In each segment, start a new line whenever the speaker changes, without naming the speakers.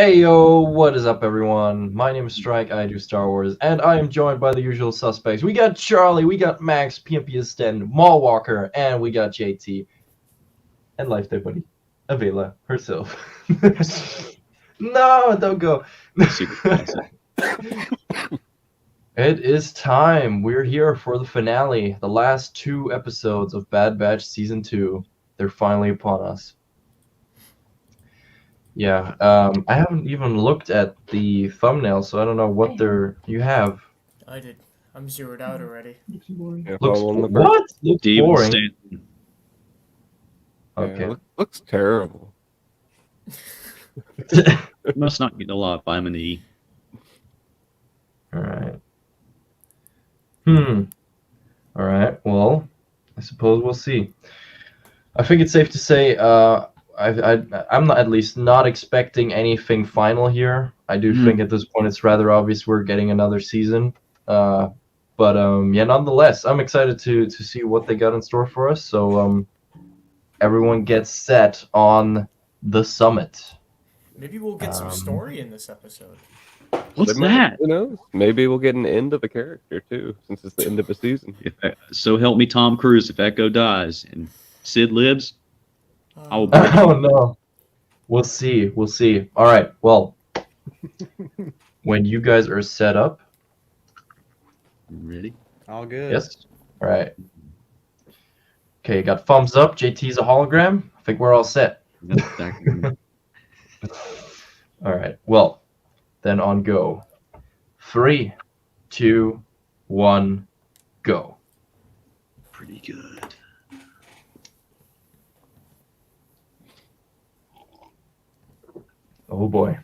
Ayo, what is up, everyone? My name is Strike, I do Star Wars, and I am joined by the usual suspects. We got Charlie, we got Max, PMP Ascend, Maul Walker, and we got JT. And Life Day Buddy, Avela herself. No, don't go.
Super classic.
It is time. We're here for the finale, the last 2 episodes of Bad Batch Season 2. They're finally upon us. Yeah, I haven't even looked at the thumbnail, so I don't know what you have.
I did. I'm zeroed out already.
Yeah,
Looks
follow on the
what? Looks
Steven
boring.
Stanton.
Okay.
looks terrible.
Must not get a lot of vitamin E.
All right. All right. Well, I suppose we'll see. I think it's safe to say I'm not, at least not expecting anything final here. I do think at this point it's rather obvious we're getting another season. But yeah, nonetheless, I'm excited to see what they got in store for us. So everyone gets set on the summit.
Maybe we'll get some story in this episode.
What's
They might-
that?
Who knows? Maybe we'll get an end of a character too, since it's the end of a season.
So help me, Tom Cruise. If Echo dies and Sid lives, I will.
Oh no. We'll see. We'll see. All right. Well, when you guys are set up,
Ready?
All good.
yes. All right. Okay, got thumbs up. JT's a hologram. I think we're all set.
That's exactly-
All right. Well, then on go. 3, 2, 1, go.
Pretty good.
Oh boy.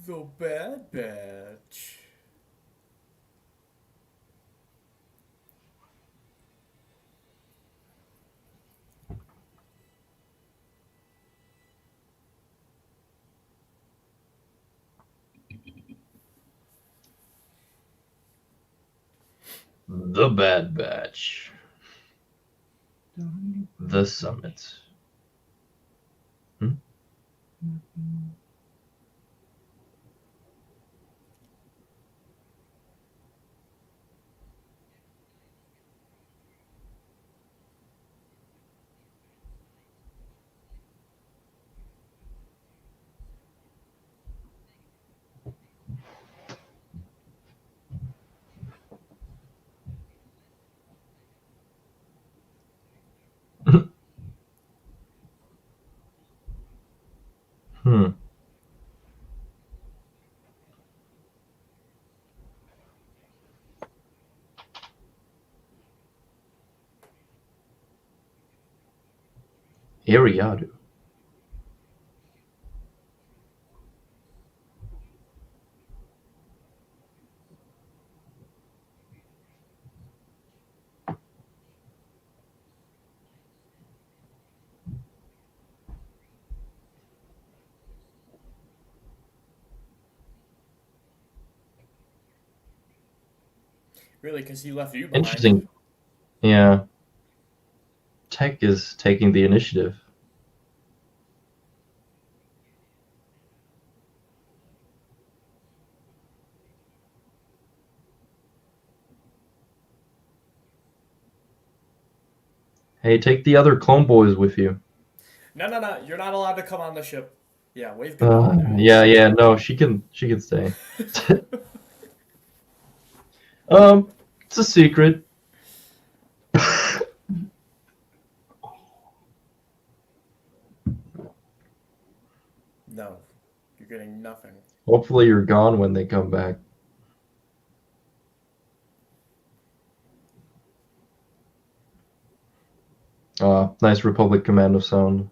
The Bad Batch.
The Bad Batch. The Summit. Hmm. Ariadu.
Really, because he left you behind.
Interesting. Yeah. Tech is taking the initiative. Hey, take the other clone boys with you.
No. You're not allowed to come on the ship. Yeah, wave goodbye. now.
Yeah, no, she can stay. It's a secret.
No, you're getting nothing.
Hopefully you're gone when they come back. Nice Republic Commando sound.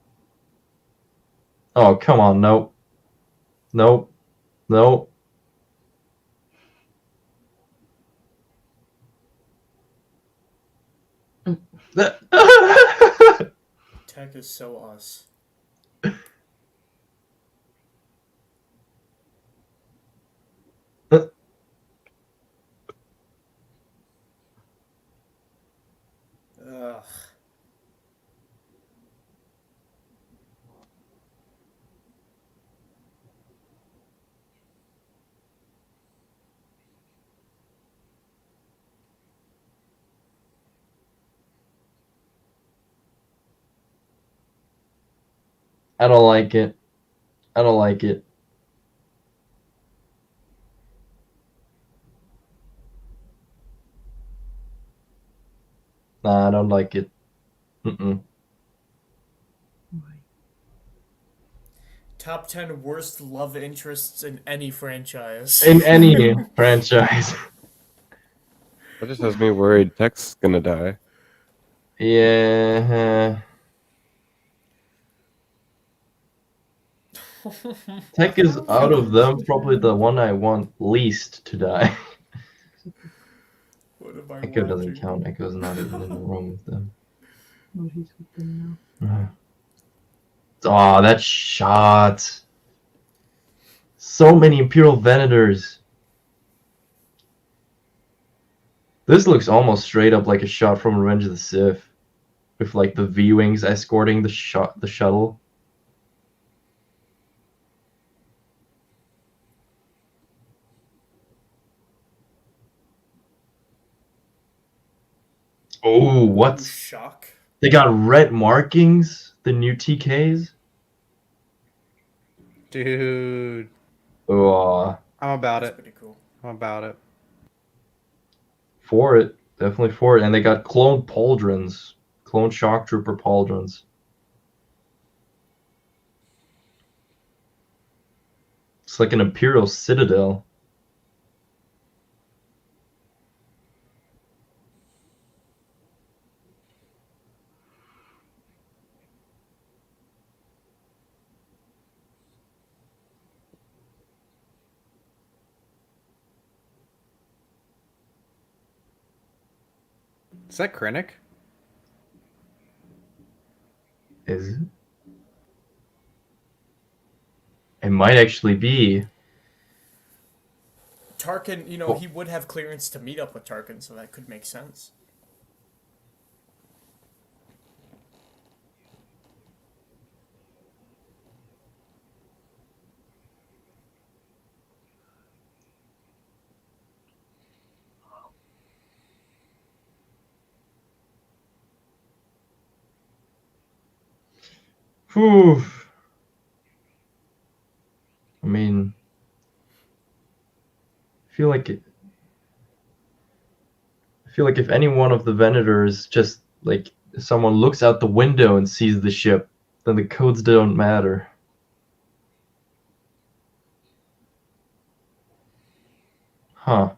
Oh, come on, nope. Nope. Nope.
Tech is so us. Ugh.
I don't like it. I don't like it. Nah, I don't like it. Mm-mm.
Top 10 worst love interests in any franchise.
In any franchise.
That just has me worried Tech's gonna die.
Yeah. Tech is out of them probably the one I want least to die.
What am I
Echo doesn't
watching?
count. Echo's not even in the room with them.
Well, he's with them now.
Oh, that shot. So many Imperial Venators. This looks almost straight up like a shot from Revenge of the Sith. With like the V-Wings escorting the shuttle. Oh,
Ooh,
what?
shock.
They got red markings? The new TKs?
Dude,
Oh,
I'm about
That's
it.
pretty cool.
I'm about it.
for it. Definitely for it. And they got clone pauldrons. Clone shock trooper pauldrons. It's like an Imperial citadel.
Is that Krennic?
Is it? It might actually be.
Tarkin, you know,
Oh.
he would have clearance to meet up with Tarkin, so that could make sense.
Whew. I mean, I feel like if any one of the Venators just like someone looks out the window and sees the ship, then the codes don't matter. Huh.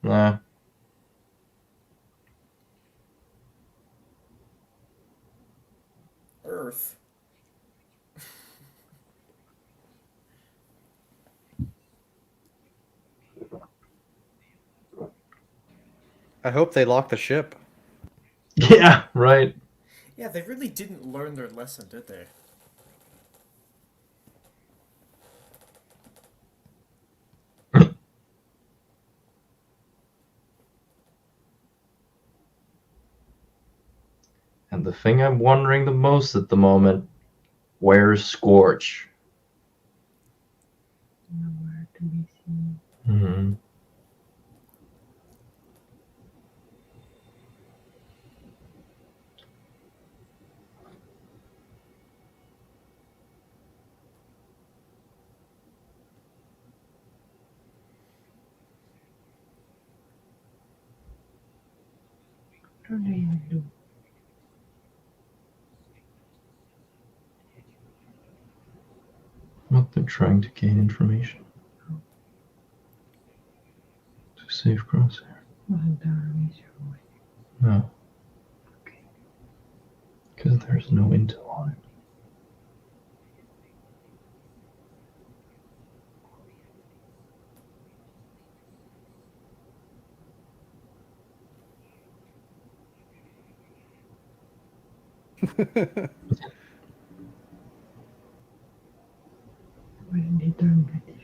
Nah.
Earth.
I hope they lock the ship.
Yeah, right.
Yeah, they really didn't learn their lesson, did they?
And the thing I'm wondering the most at the moment, where's Scorch?
Nowhere to be seen.
Hmm.
What do they even do?
What they're trying to gain information. To save Crosshair.
Wasn't that erase your way?
No.
Okay.
Because there's no intel on it.
When they turn British.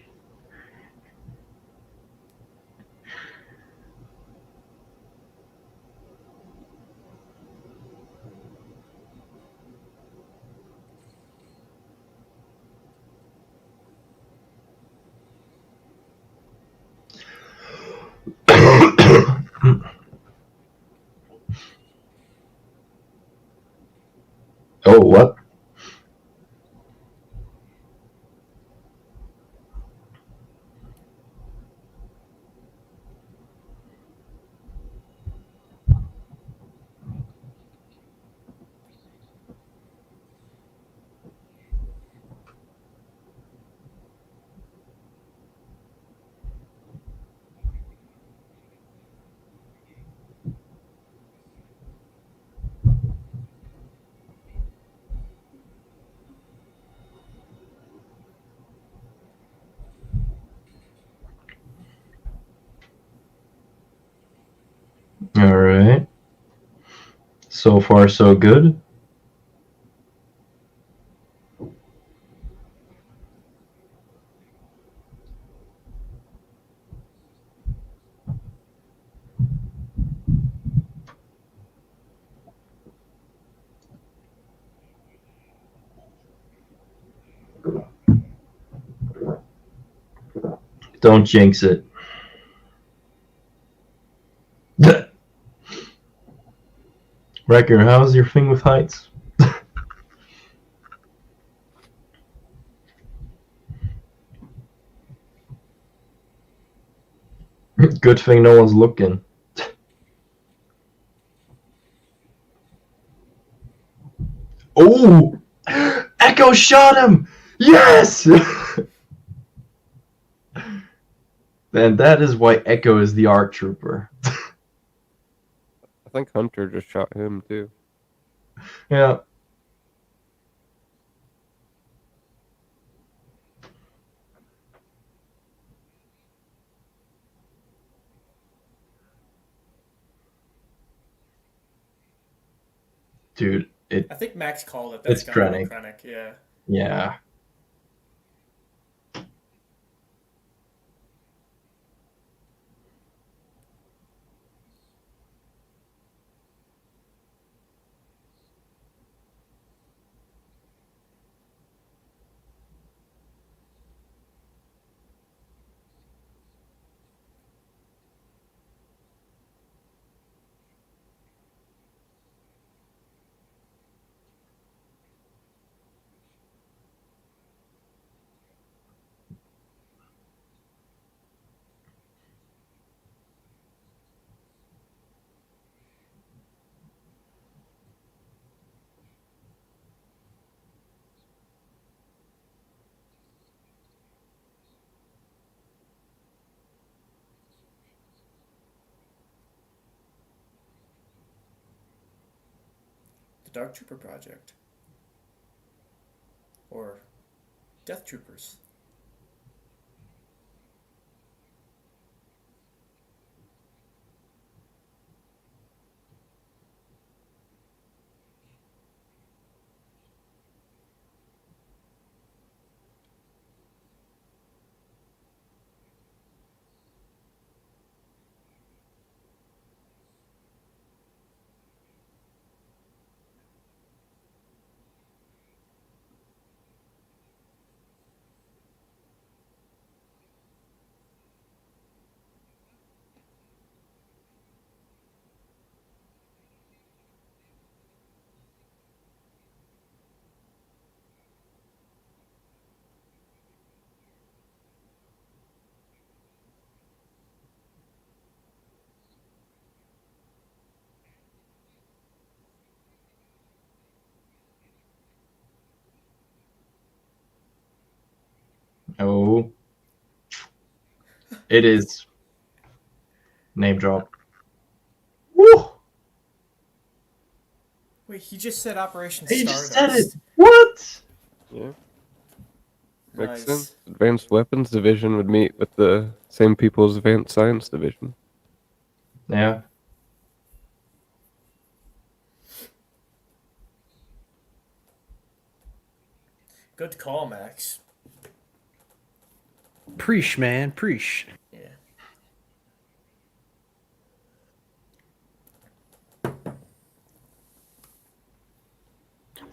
All right. So far, so good. Don't jinx it. Wrecker, how's your thing with heights? Good thing no one's looking. Oh! Echo shot him! Yes! And that is why Echo is the ARC trooper.
I think Hunter just shot him too.
Yeah. Dude,
I think Max called it. That's
It's
gotta be
Krennic.
Krennic, yeah.
yeah.
The Dark Trooper Project. Or Death Troopers.
Oh. It is. Name drop. Woo!
Wait, he just said Operation
He just
Stardust.
said it! What?
Yeah. Makes
Nice.
sense. Advanced Weapons Division would meet with the same people as Advanced Science Division.
Yeah.
Good call, Max.
Preach, man, preach.
Yeah.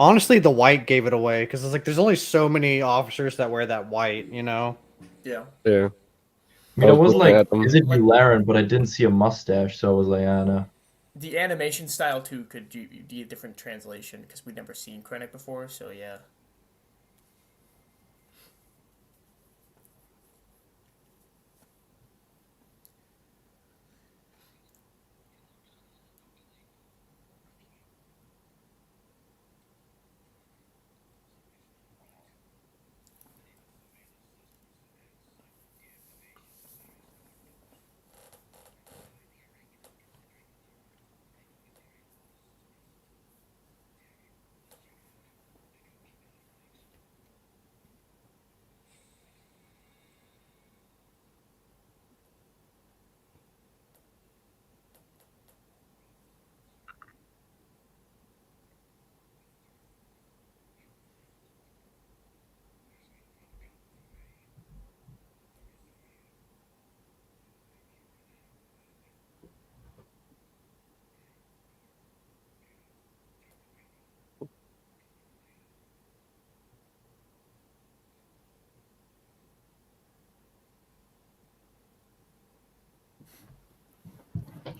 Honestly, the white gave it away because it's like there's only so many officers that wear that white, you know.
Yeah.
Yeah.
I mean, I was
looking
like,
at them.
is it
Like-
Yularen? But I didn't see a mustache, so I was like, ah, no.
The animation style, too, could be a different translation because we'd never seen Krennic before, so yeah.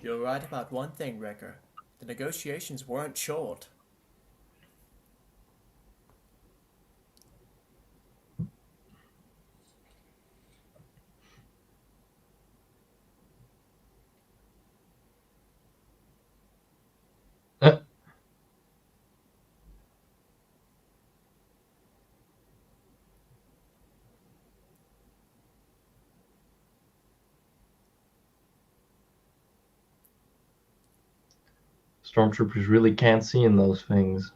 You're right about one thing, Wrecker. The negotiations weren't short.
Uh, Stormtroopers really can't see in those things.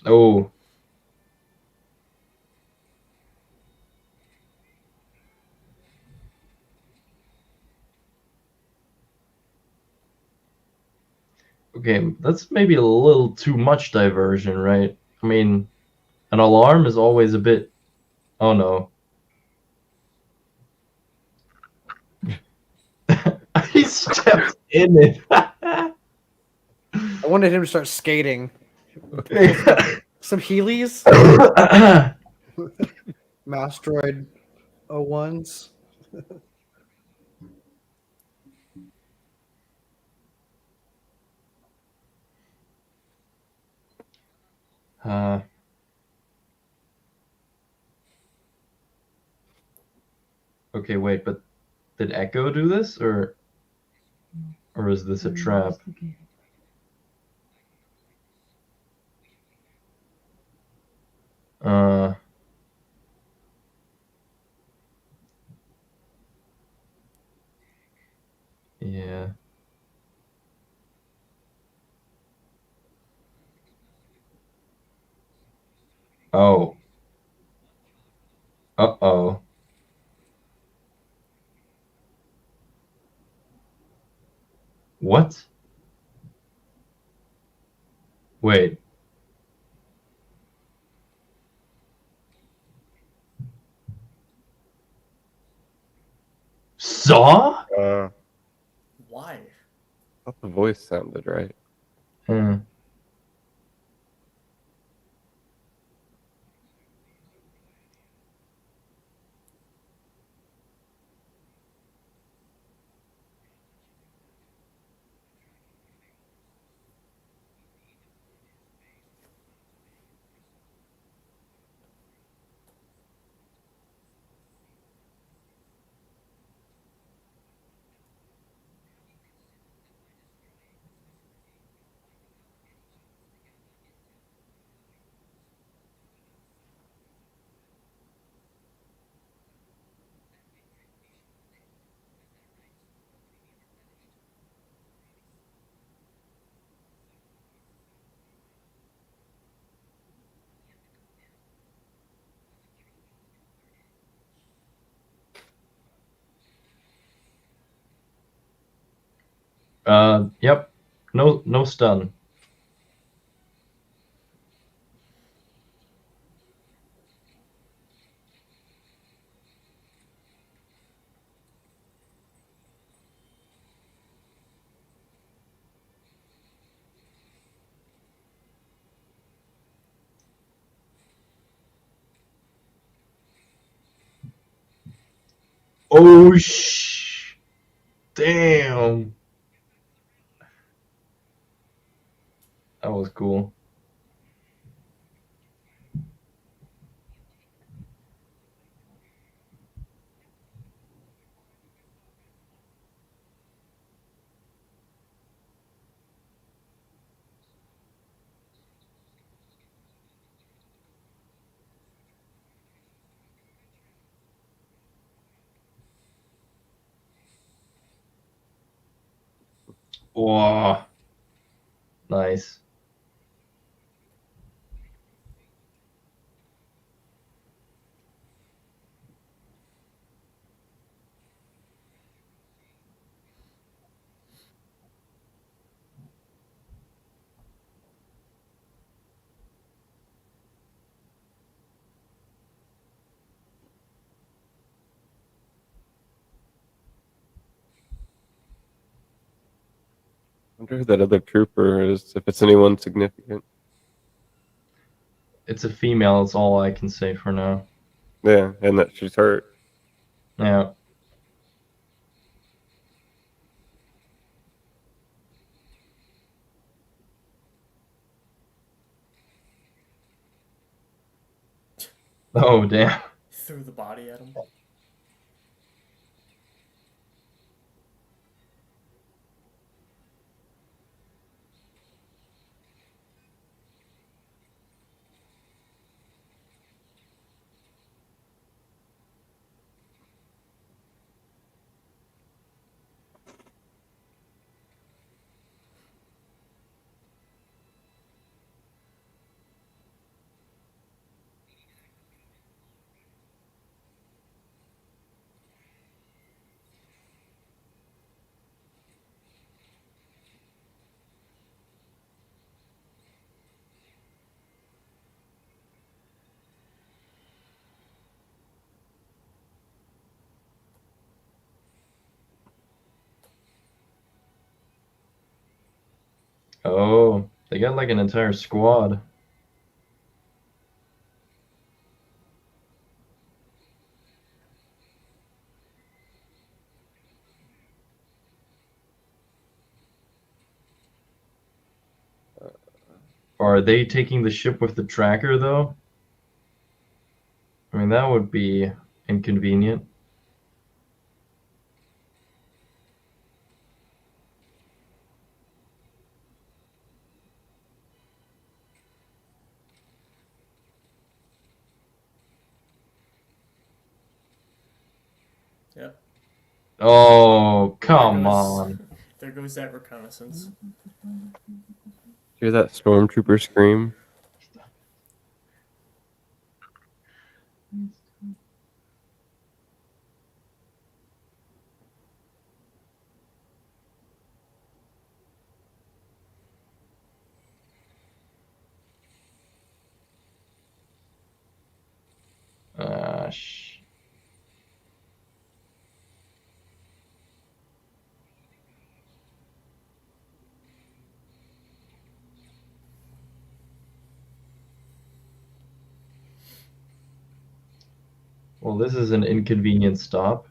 Oh, okay, that's maybe a little too much diversion, right? I mean, an alarm is always a bit. Oh no. He stepped in it.
I wanted him to start skating. Some Heelys? Mastroid 01s?
uh, okay, wait, but did Echo do this, or is this a trap?
Investigate.
Uh, yeah. Oh. Uh-oh. What? Wait. Saw?
Why?
I thought the voice sounded right.
Hmm. Yep. No stun. Oh, damn. That was cool. Whoa. Nice.
I wonder who that other trooper is, if it's anyone significant.
It's a female, it's all I can say for now.
Yeah, and that she's hurt.
Yeah. Oh, damn.
Threw the body at him.
Oh, they got like an entire squad. Are they taking the ship with the tracker, though? I mean, that would be inconvenient.
Yep.
Oh, come
There goes-
on.
There goes that reconnaissance.
Hear that stormtrooper scream?
Sh Well, this is an inconvenient stop.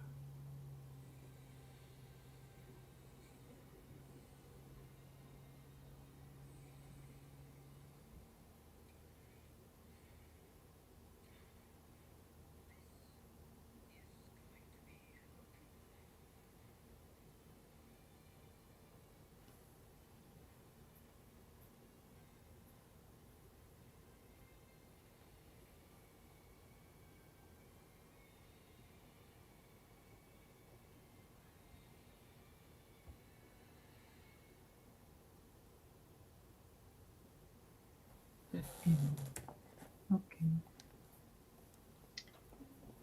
Okay.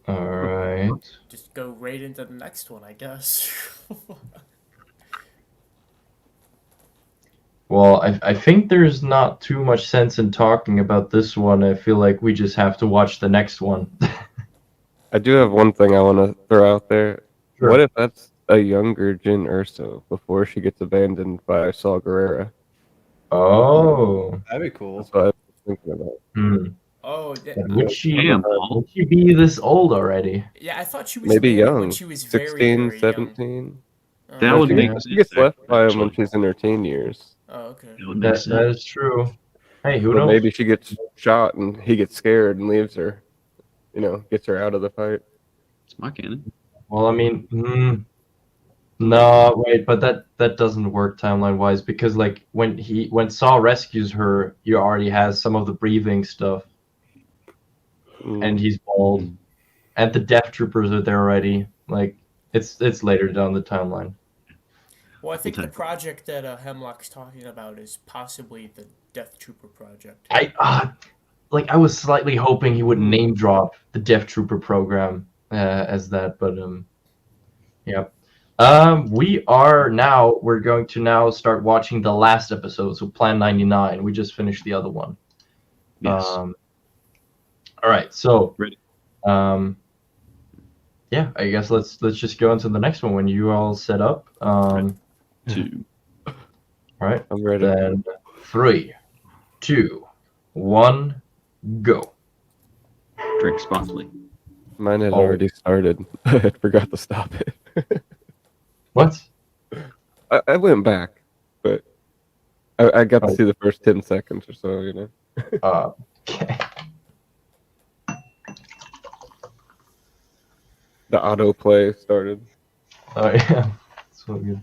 All right.
Just go right into the next one, I guess.
Well, I think there's not too much sense in talking about this one. I feel like we just have to watch the next one.
I do have one thing I want to throw out there.
Sure.
What if that's a younger Jyn Erso before she gets abandoned by Saw Gerrera?
Oh.
That'd be cool.
That's what I was thinking about.
Hmm.
Oh, yeah,
Would she,
Damn, Paul.
would she be this old already?
yeah. I thought she was
Maybe
married
young.
when she was very,
16,
very young.
17.
Oh,
That would
Okay.
make
Yeah.
sense.
She gets left by him when
actually.
she's in her teen years.
Oh, okay.
That would make
That
sense.
is true. Hey, who
But
knows?
maybe she gets shot and he gets scared and leaves her. You know, gets her out of the fight.
It's my canon.
Well, I mean, no, wait, but that doesn't work timeline wise because like when Saw rescues her, he already has some of the breathing stuff, and he's bald,
Mm.
and the Death Troopers are there already. Like it's later down the timeline.
Well, I think the
take it.
project that Hemlock's talking about is possibly the Death Trooper project.
I was slightly hoping he would name drop the Death Trooper program as that, but yeah. We're going to now start watching the last episode, so Plan 99. We just finished the other one.
Yes.
All right, so
Ready.
yeah, I guess let's just go into the next one when you all set up. All
2.
right,
I'm ready.
then 3, 2, 1, go.
Drink responsibly.
Mine had
Oh.
already started. I forgot to stop it.
What?
I went back, but I got to
Oh.
see the first 10 seconds or so, you know.
Okay.
The autoplay started.
Oh yeah, so good.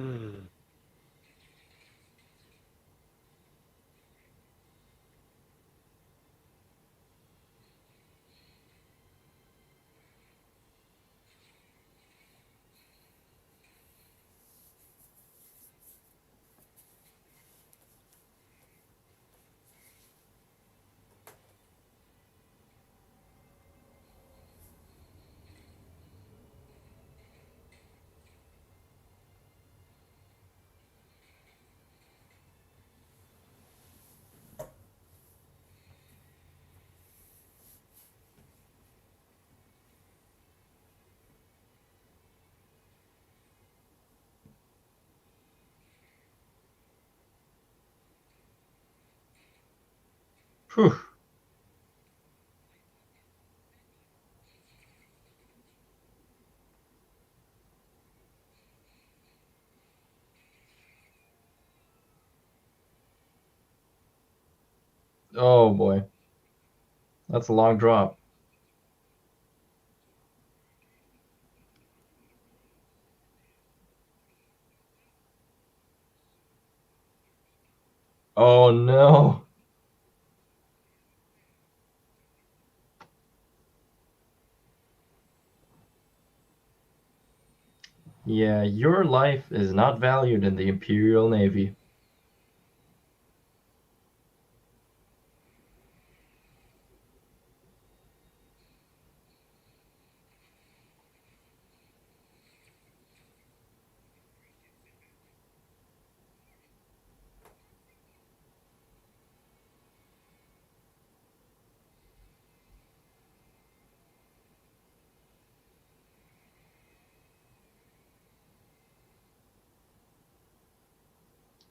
Hmm. Whew. Oh boy, that's a long drop. Oh no. Yeah, your life is not valued in the Imperial Navy.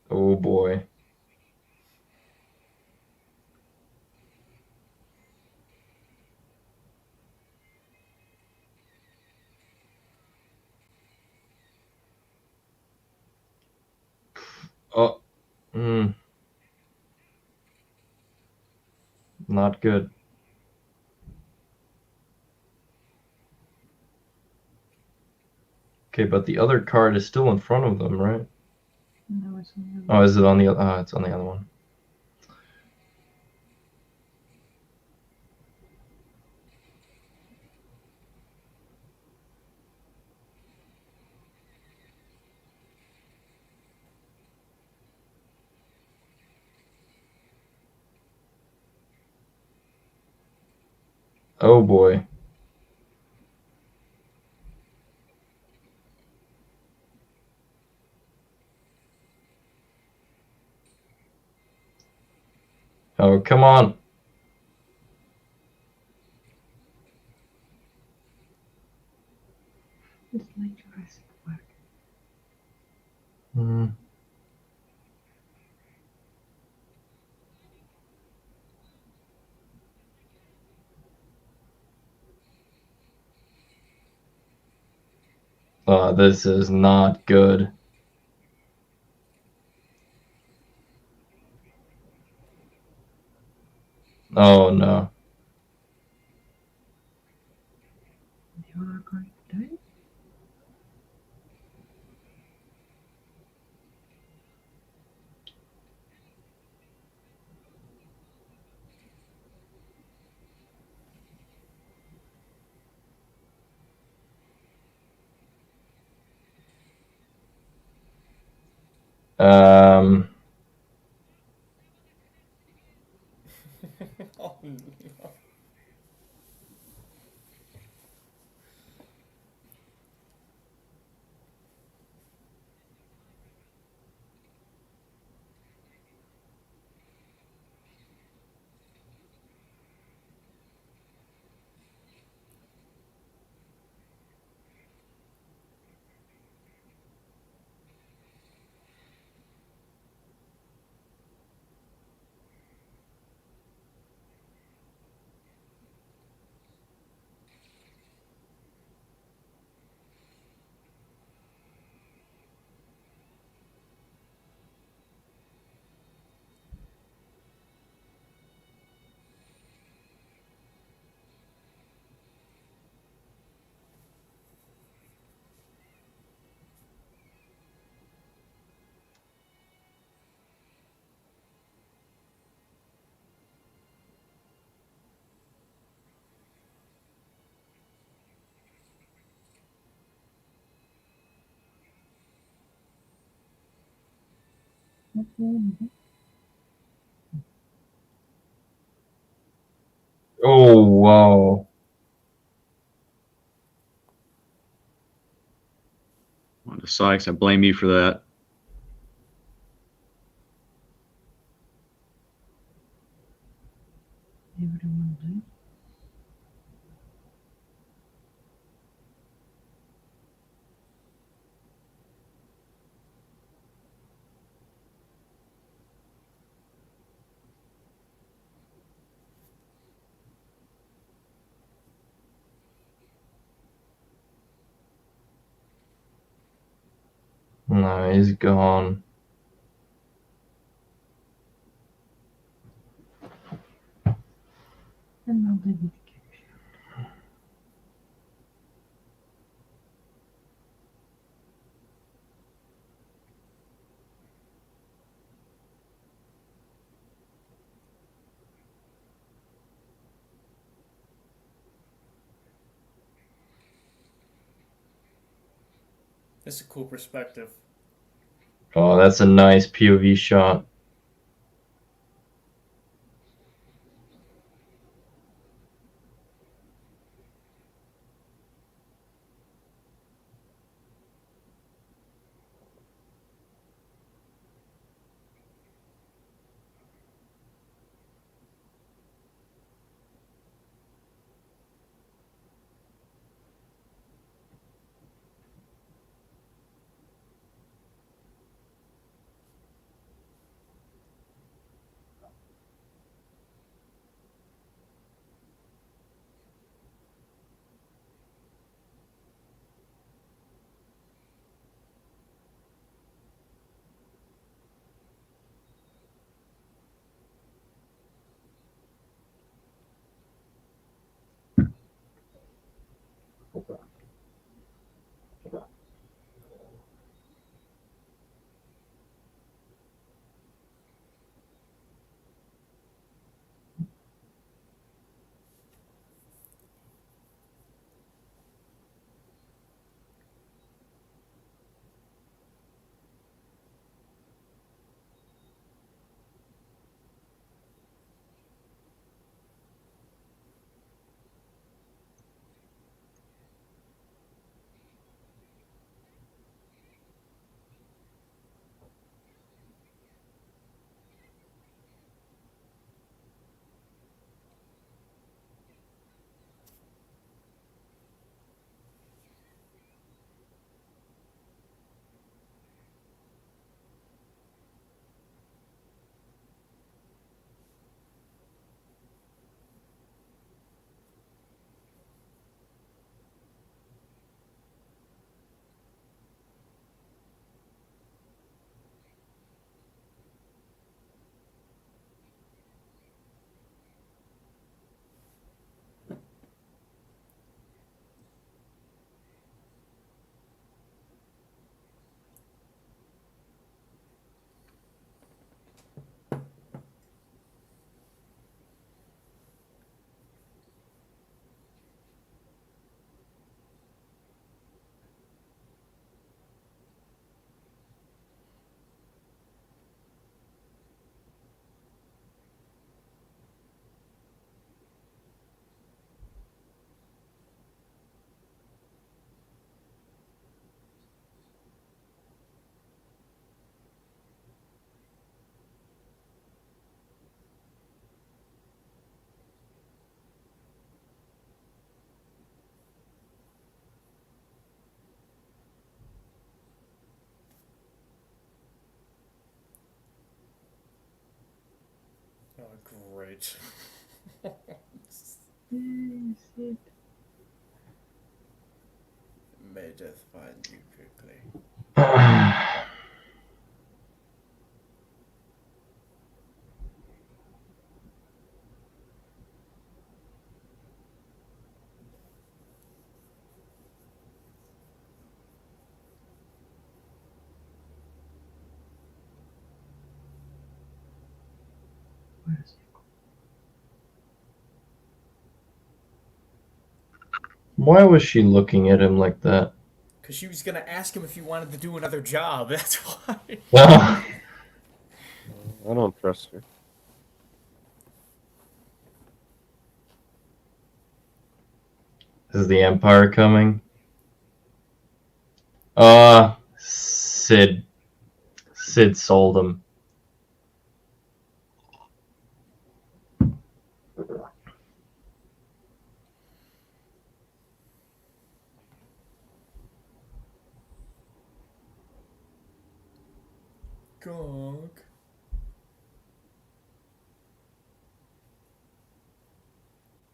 Oh boy. Oh, not good. Okay, but the other card is still in front of them, right?
No, it's on the
Oh, is it on the? It's on the other one. Oh boy. Oh, come on.
It's like Jurassic Park.
Hmm. Oh, this is not good. Oh no.
You are going to die?
Um.
Oh, no.
Okay.
Oh wow.
Wanda Sykes, I blame you for that.
Everyone died.
No, he's gone.
And now they did catch.
This is a cool perspective.
Oh, that's a nice POV shot.
garbage.
Yay, Sid.
May death find you quickly.
Where is it?
Why was she looking at him like that?
Because she was gonna ask him if he wanted to do another job. That's why.
Ah,
I don't trust her.
is the Empire coming? Sid. Sid sold him.
Gonk.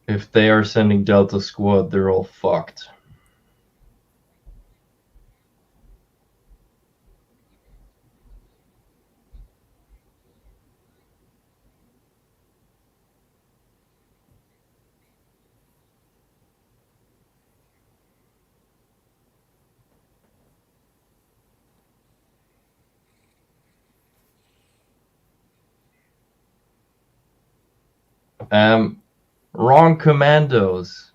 If they are sending Delta Squad, they're all fucked. Wrong commandos.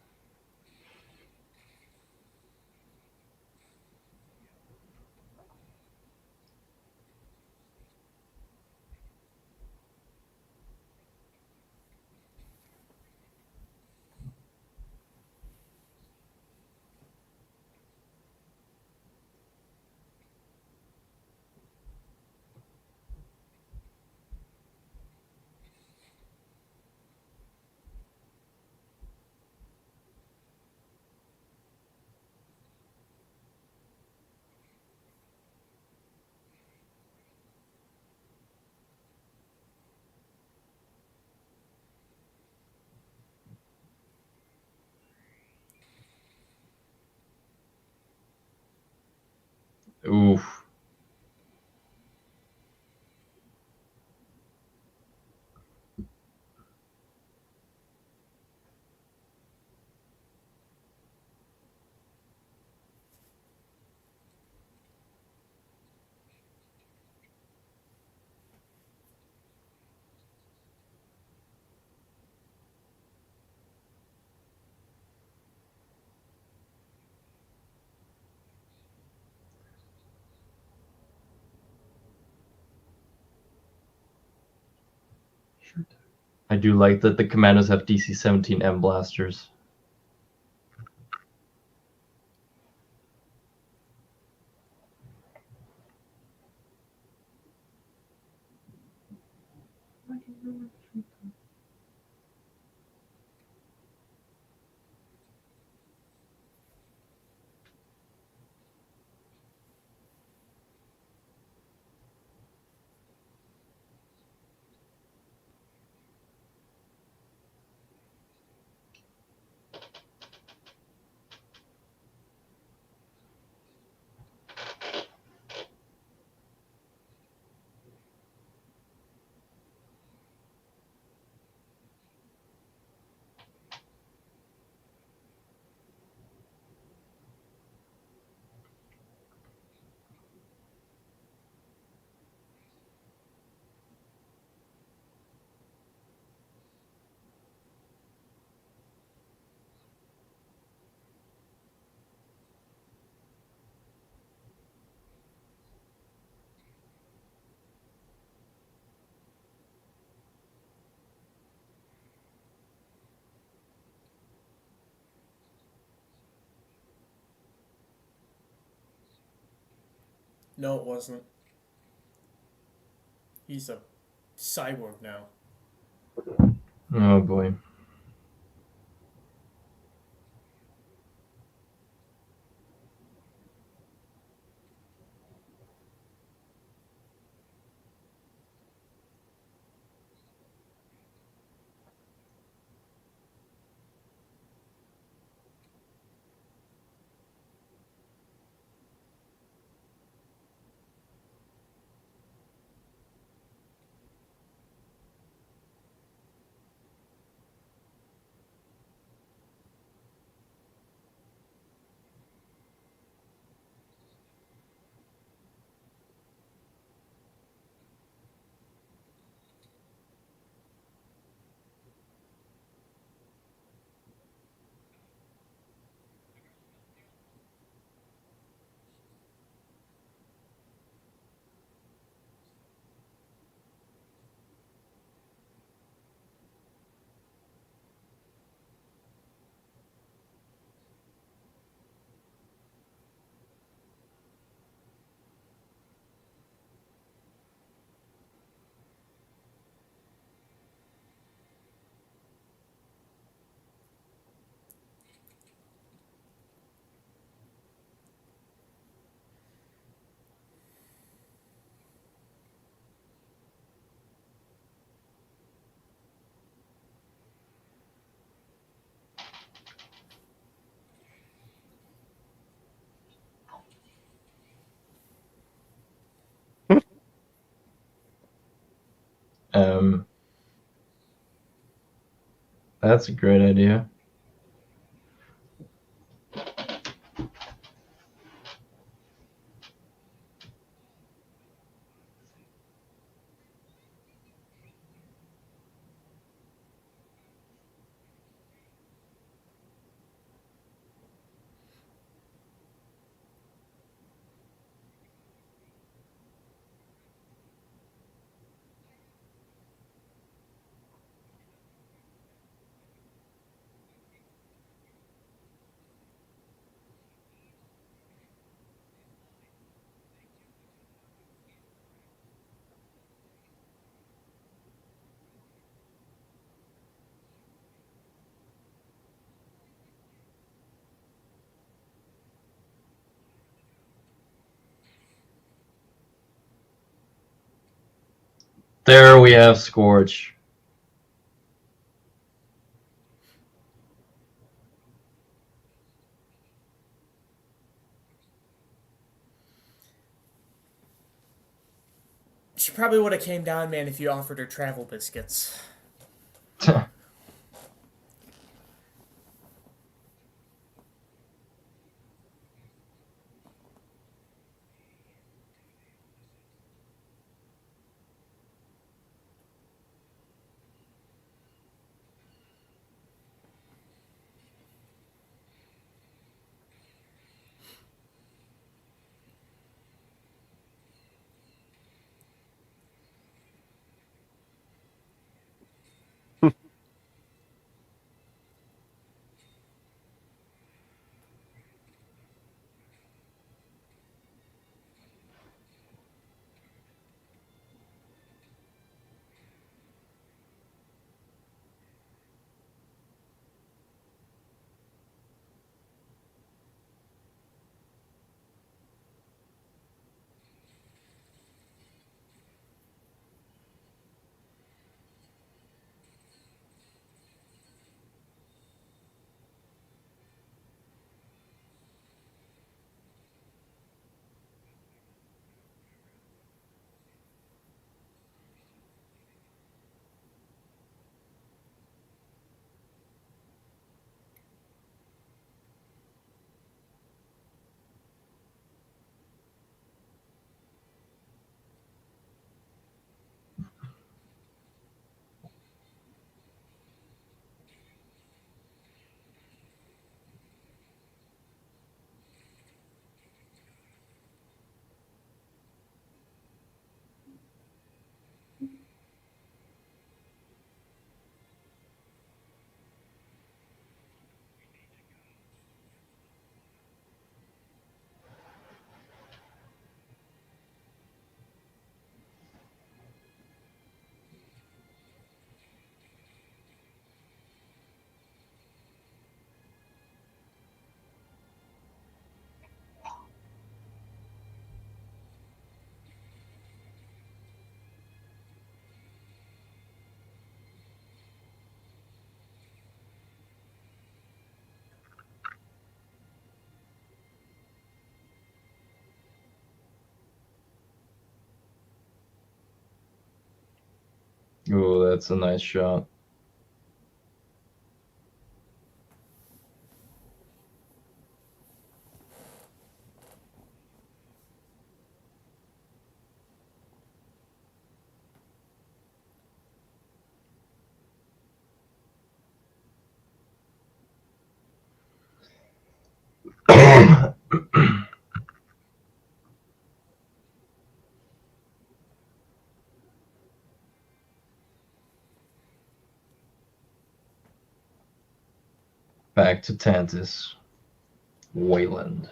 Oof.
Shut up.
I do like that the commandos have DC-17M blasters.
Why did no one shoot them?
No, it wasn't. He's a cyborg now.
Oh boy. Um, that's a great idea. There we have Scorch.
She probably would have came down, man, if you offered her travel biscuits.
Ooh, that's a nice shot. Back to Tantus. Wayland.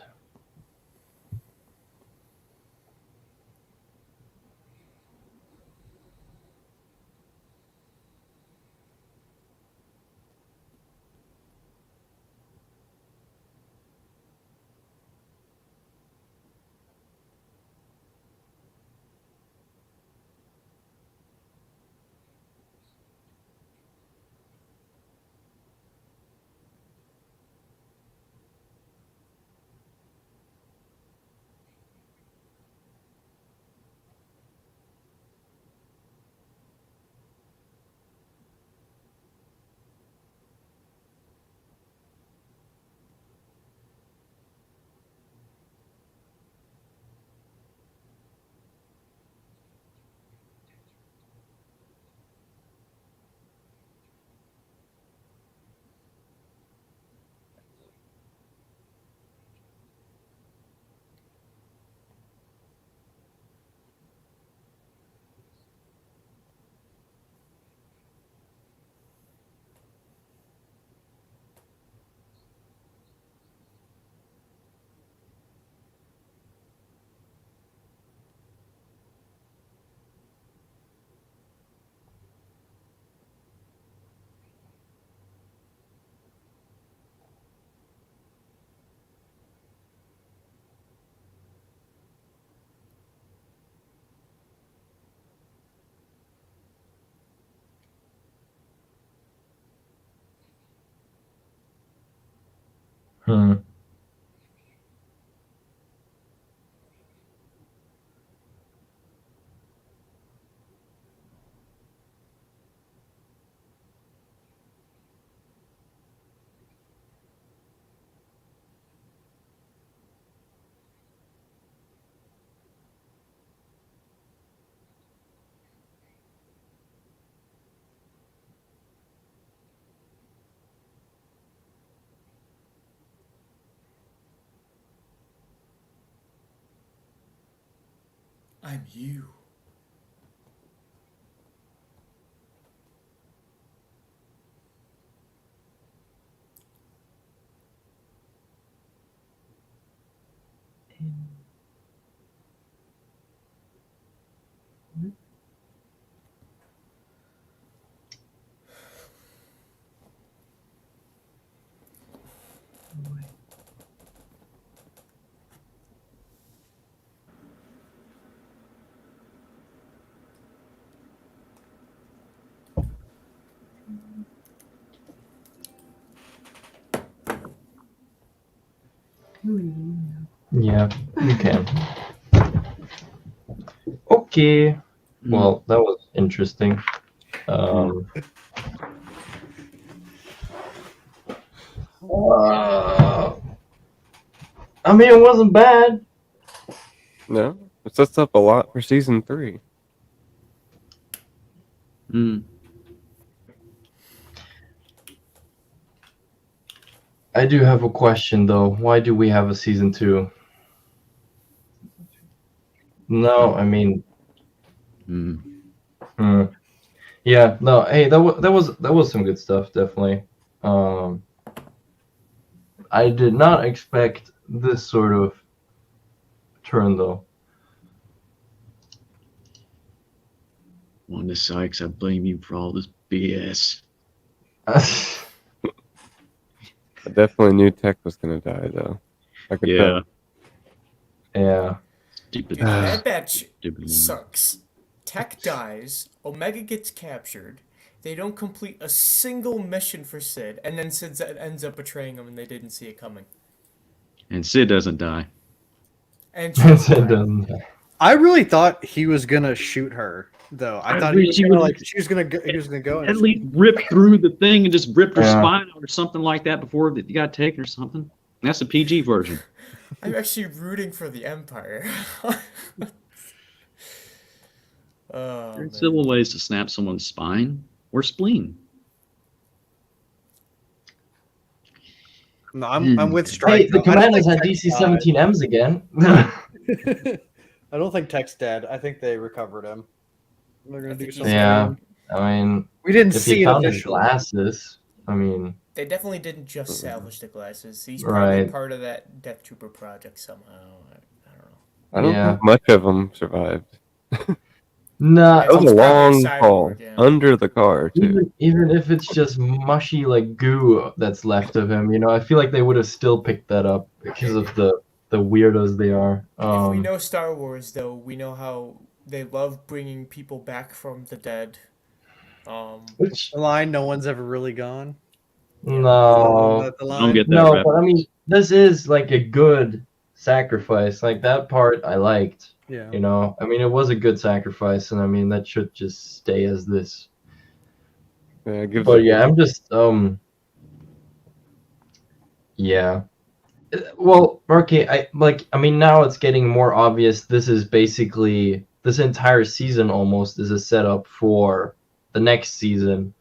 Hmm.
I'm you.
In boy.
Yeah, you can. Okay. Well, that was interesting. Um, I mean, it wasn't bad.
No, it sets up a lot for season 3.
Mm.
I do have a question though. Why do we have a season 2? No, I mean,
Mm.
yeah, no. Hey, that was some good stuff, definitely. Um, I did not expect this sort of turn though.
Wanda Sykes, I blame you for all this BS.
I definitely knew Tech was gonna die though. I could
Yeah.
Yeah.
Stupid.
Dude, that batch
Stupid woman.
sucks. Tech dies, Omega gets captured, they don't complete a single mission for Sid, and then Sid ends up betraying them and they didn't see it coming.
And Sid doesn't die.
And
It
Trinity died.
doesn't.
I really thought he was gonna shoot her, though. I
I
thought
wish
he
he
was gonna,
would've-
like she was gonna go. He was gonna go.
At least rip through the thing and just rip her
Yeah.
spine out or something like that before you got taken or something. That's the PG version.
I'm actually rooting for the Empire. Oh,
There are
man.
civil ways to snap someone's spine or spleen.
No, I'm with
Hey,
Strike.
the
though. I don't
Commandos
think
had
Tech's
DC-17Ms again.
died. I don't think Tech's dead. I think they recovered him. They're gonna
I
do
think he's
something.
Yeah. I mean,
We didn't
if
see
he
it
found his
officially.
glasses, I mean,
They definitely didn't just salvage the glasses. He's probably
Right.
part of that Death Trooper project somehow. I don't know.
I don't
Yeah.
think much of them survived.
nah.
That was
He's
a
probably a
long
cyborg,
haul
yeah.
under the car too.
Even if it's just mushy like goo that's left of him, I feel like they would have still picked that up because of the weirdos they are.
If we know Star Wars, though, we know how they love bringing people back from the dead.
Which
The line, no one's ever really gone.
no,
The
I
line.
don't get that
no,
rep.
but I mean, this is like a good sacrifice. Like that part, I liked.
Yeah.
I mean, it was a good sacrifice, and I mean that should just stay as this.
Yeah, it gives
But yeah, I'm just yeah. Well, okay, I mean now it's getting more obvious this is basically this entire season almost is a setup for the next season.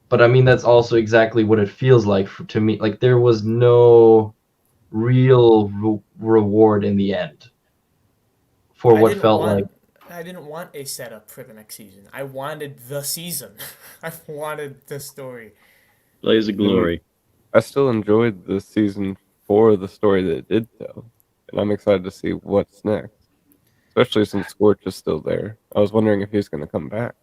But I mean that's also exactly what it feels like to me. Like there was no real reward in the end for
I
what
didn't
felt
want-
like
I didn't want a setup for the next season. I wanted the season. I wanted the story.
Blaze of Glory.
I still enjoyed the season for the story that it did tell, and I'm excited to see what's next. Especially since Scorch is still there. I was wondering if he's going to come back.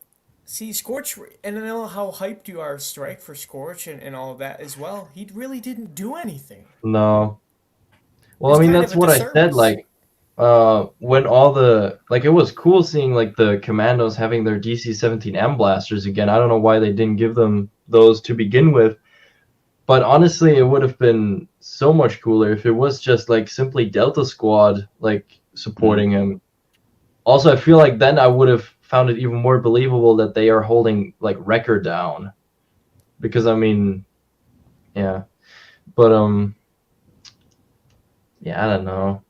See, Scorch, and I know how hyped you are, Strike, for Scorch and all of that as well. He really didn't do anything.
no. Well,
It's
I mean
kind
that's
of a
what I said.
disservice.
Like, when all the it was cool seeing like the Commandos having their DC-17M blasters again. I don't know why they didn't give them those to begin with. But honestly, it would have been so much cooler if it was just like simply Delta Squad like supporting him. Also, I feel like then I would have found it even more believable that they are holding like Wrecker down, because I mean, yeah, but yeah, I don't know.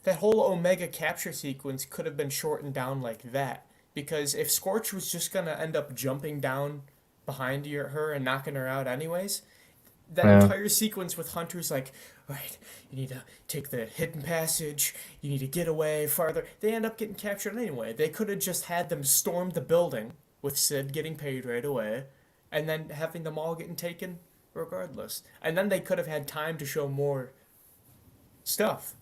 That whole Omega capture sequence could have been shortened down like that. Because if Scorch was just gonna end up jumping down behind her and knocking her out anyways, that
Yeah.
entire sequence with Hunter's like, right, you need to take the hidden passage, you need to get away farther. They end up getting captured anyway. They could have just had them storm the building with Sid getting paid right away, and then having them all getting taken regardless. And then they could have had time to show more stuff.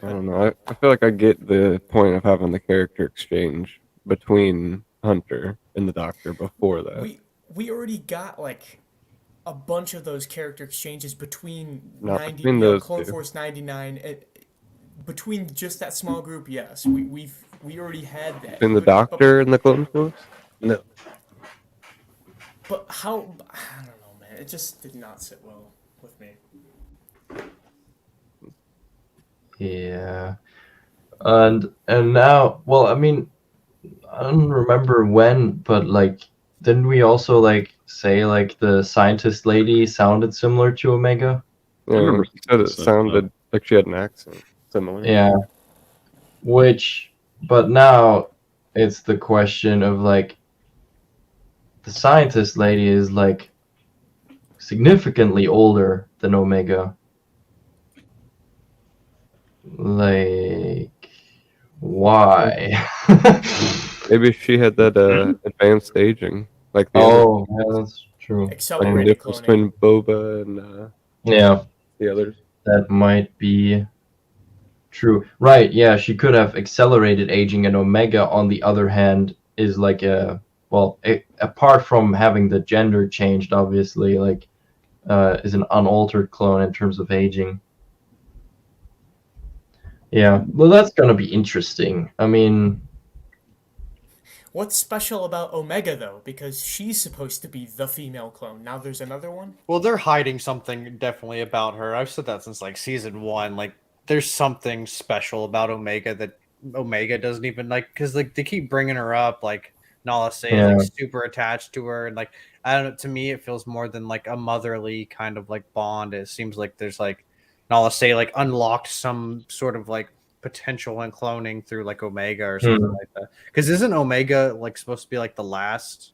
I don't know. I feel like I get the point of having the character exchange between Hunter and the Doctor before that.
We already got like a bunch of those character exchanges between
Not
90
between those
Clone
two.
Force 99 between just that small group. Yes, we already had that.
Between the
But-
Doctor and the Clone Force? No.
But how? I don't know, man. It just did not sit well with me.
Yeah, and now, well, I mean, I don't remember when, but like, didn't we also like say like the scientist lady sounded similar to Omega?
Yeah,
remember
she said it
so,
sounded like she had an accent similar.
Yeah, but now it's the question of like, the scientist lady is like significantly older than Omega. Like, why?
Maybe she had that advanced aging, like the
Oh, yeah, that's true.
like the
Accelerated
difference
cloning.
between Boba and
Yeah,
the others.
that might be true. Right, yeah, she could have accelerated aging, and Omega, on the other hand, is like apart from having the gender changed, obviously, like, is an unaltered clone in terms of aging. Yeah, well, that's gonna be interesting. I mean,
What's special about Omega though? Because she's supposed to be the female clone. Now there's another one.
Well, they're hiding something definitely about her. I've said that since like season 1. Like, there's something special about Omega that Omega doesn't even like, because like they keep bringing her up. Like Nala Se is like super attached to her, and like I don't know. To me, it feels more than like a motherly kind of like bond. It seems like there's like Nala Se like unlocked some sort of like potential in cloning through like Omega or something like that. Because isn't Omega like supposed to be like the last?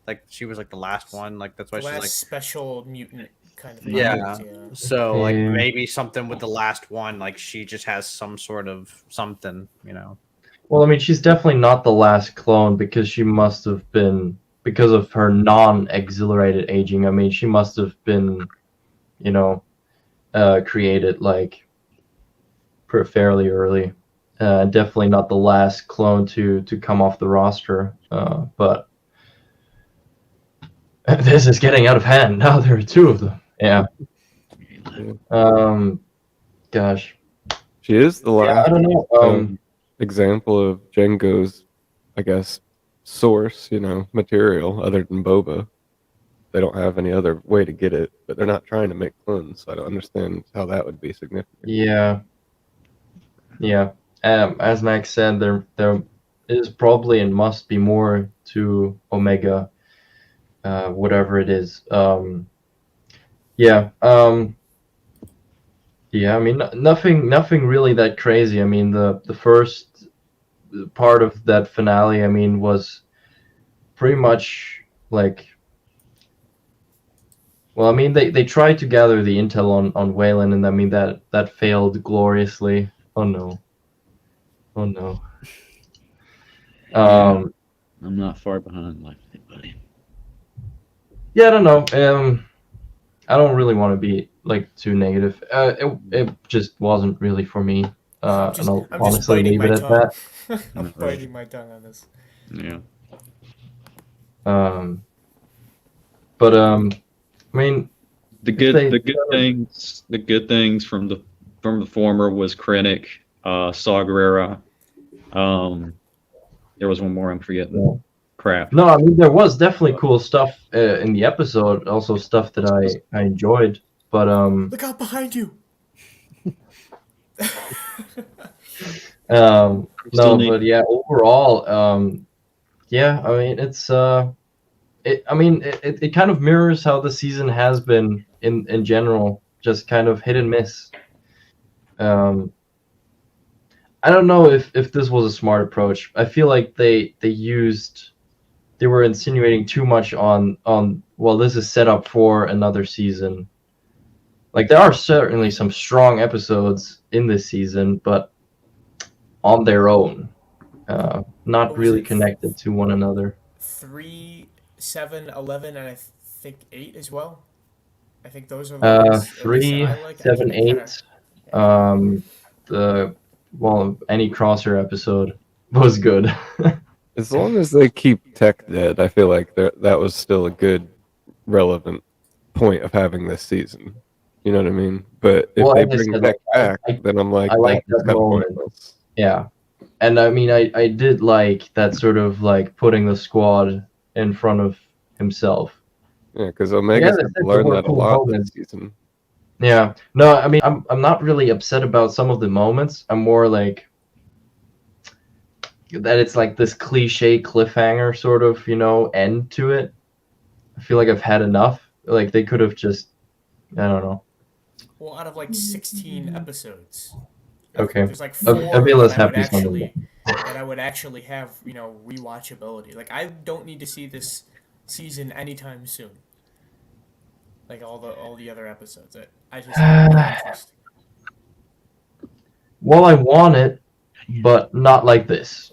Like she was like the last one. Like that's why
The
she's
last
like
special mutant kind of.
Yeah.
thing,
So like
Yeah.
maybe something with the last one, like she just has some sort of something, you know.
well, I mean, she's definitely not the last clone, because she must have been, because of her non-exhilarated aging. I mean, she must have been, you know, created like fairly early. Definitely not the last clone to come off the roster. But this is getting out of hand. Now there are two of them. Yeah. Gosh.
She is the
Yeah, I
last
don't know.
example of Django's, I guess, source, material other than Boba. They don't have any other way to get it, but they're not trying to make clones, so I don't understand how that would be significant.
Yeah. Yeah. As Max said, there is probably and must be more to Omega, whatever it is. Yeah. Yeah. I mean, nothing really that crazy. I mean, the first part of that finale, I mean, was pretty much like. Well, I mean, they tried to gather the intel on Wayland, and I mean that failed gloriously. Oh no. Oh no.
I'm not far behind like anybody.
Yeah, I don't know. I don't really want to be like too negative. It just wasn't really for me.
I'm
And I'll
just
honestly
biting
leave
my
it at
tongue.
that.
I'm
Right.
biting my tongue on this.
Yeah.
But I mean,
The
If they-
good things from the former was Krennic, Saw Gerrera. There was one more I'm forgetting. crap.
No, I mean there was definitely cool stuff in the episode. Also stuff that I enjoyed. But
Look out behind you.
no,
Still need-
but yeah, overall, yeah, I mean it kind of mirrors how the season has been in general, just kind of hit and miss. Um, I don't know if this was a smart approach. I feel like they were insinuating too much on well, this is set up for another season. Like there are certainly some strong episodes in this season, but on their own, not
What was
really
it?
connected to one another.
3, 7, 11, and I think 8 as well. I think those are the ones at least that
3,
I like.
7,
I kinda-
8. The well, any crosser episode was good.
As long as they keep Tech dead, I feel like that was still a good, relevant point of having this season. You know what I mean? But if
Well,
they
like I
bring
said,
Tech
like,
back, then I'm like,
I like
that's
that
kind of
moment.
pointless.
Yeah, and I mean, I did like that sort of like putting the squad in front of himself.
Yeah, because Omega's
they
had to
said
learn
there were
that a
cool
lot
moments.
this season.
Yeah, no, I mean, I'm not really upset about some of the moments. I'm more like that it's like this cliche cliffhanger sort of, end to it. I feel like I've had enough. Like they could have just, I don't know.
Well, out of like 16 episodes,
Okay.
there's like
I'll
4
be less
that I would
happy
actually have, rewatchability. Like I don't need to see this season anytime soon. Like all the other episodes. I just have no interest.
Well, I want it, but not like this.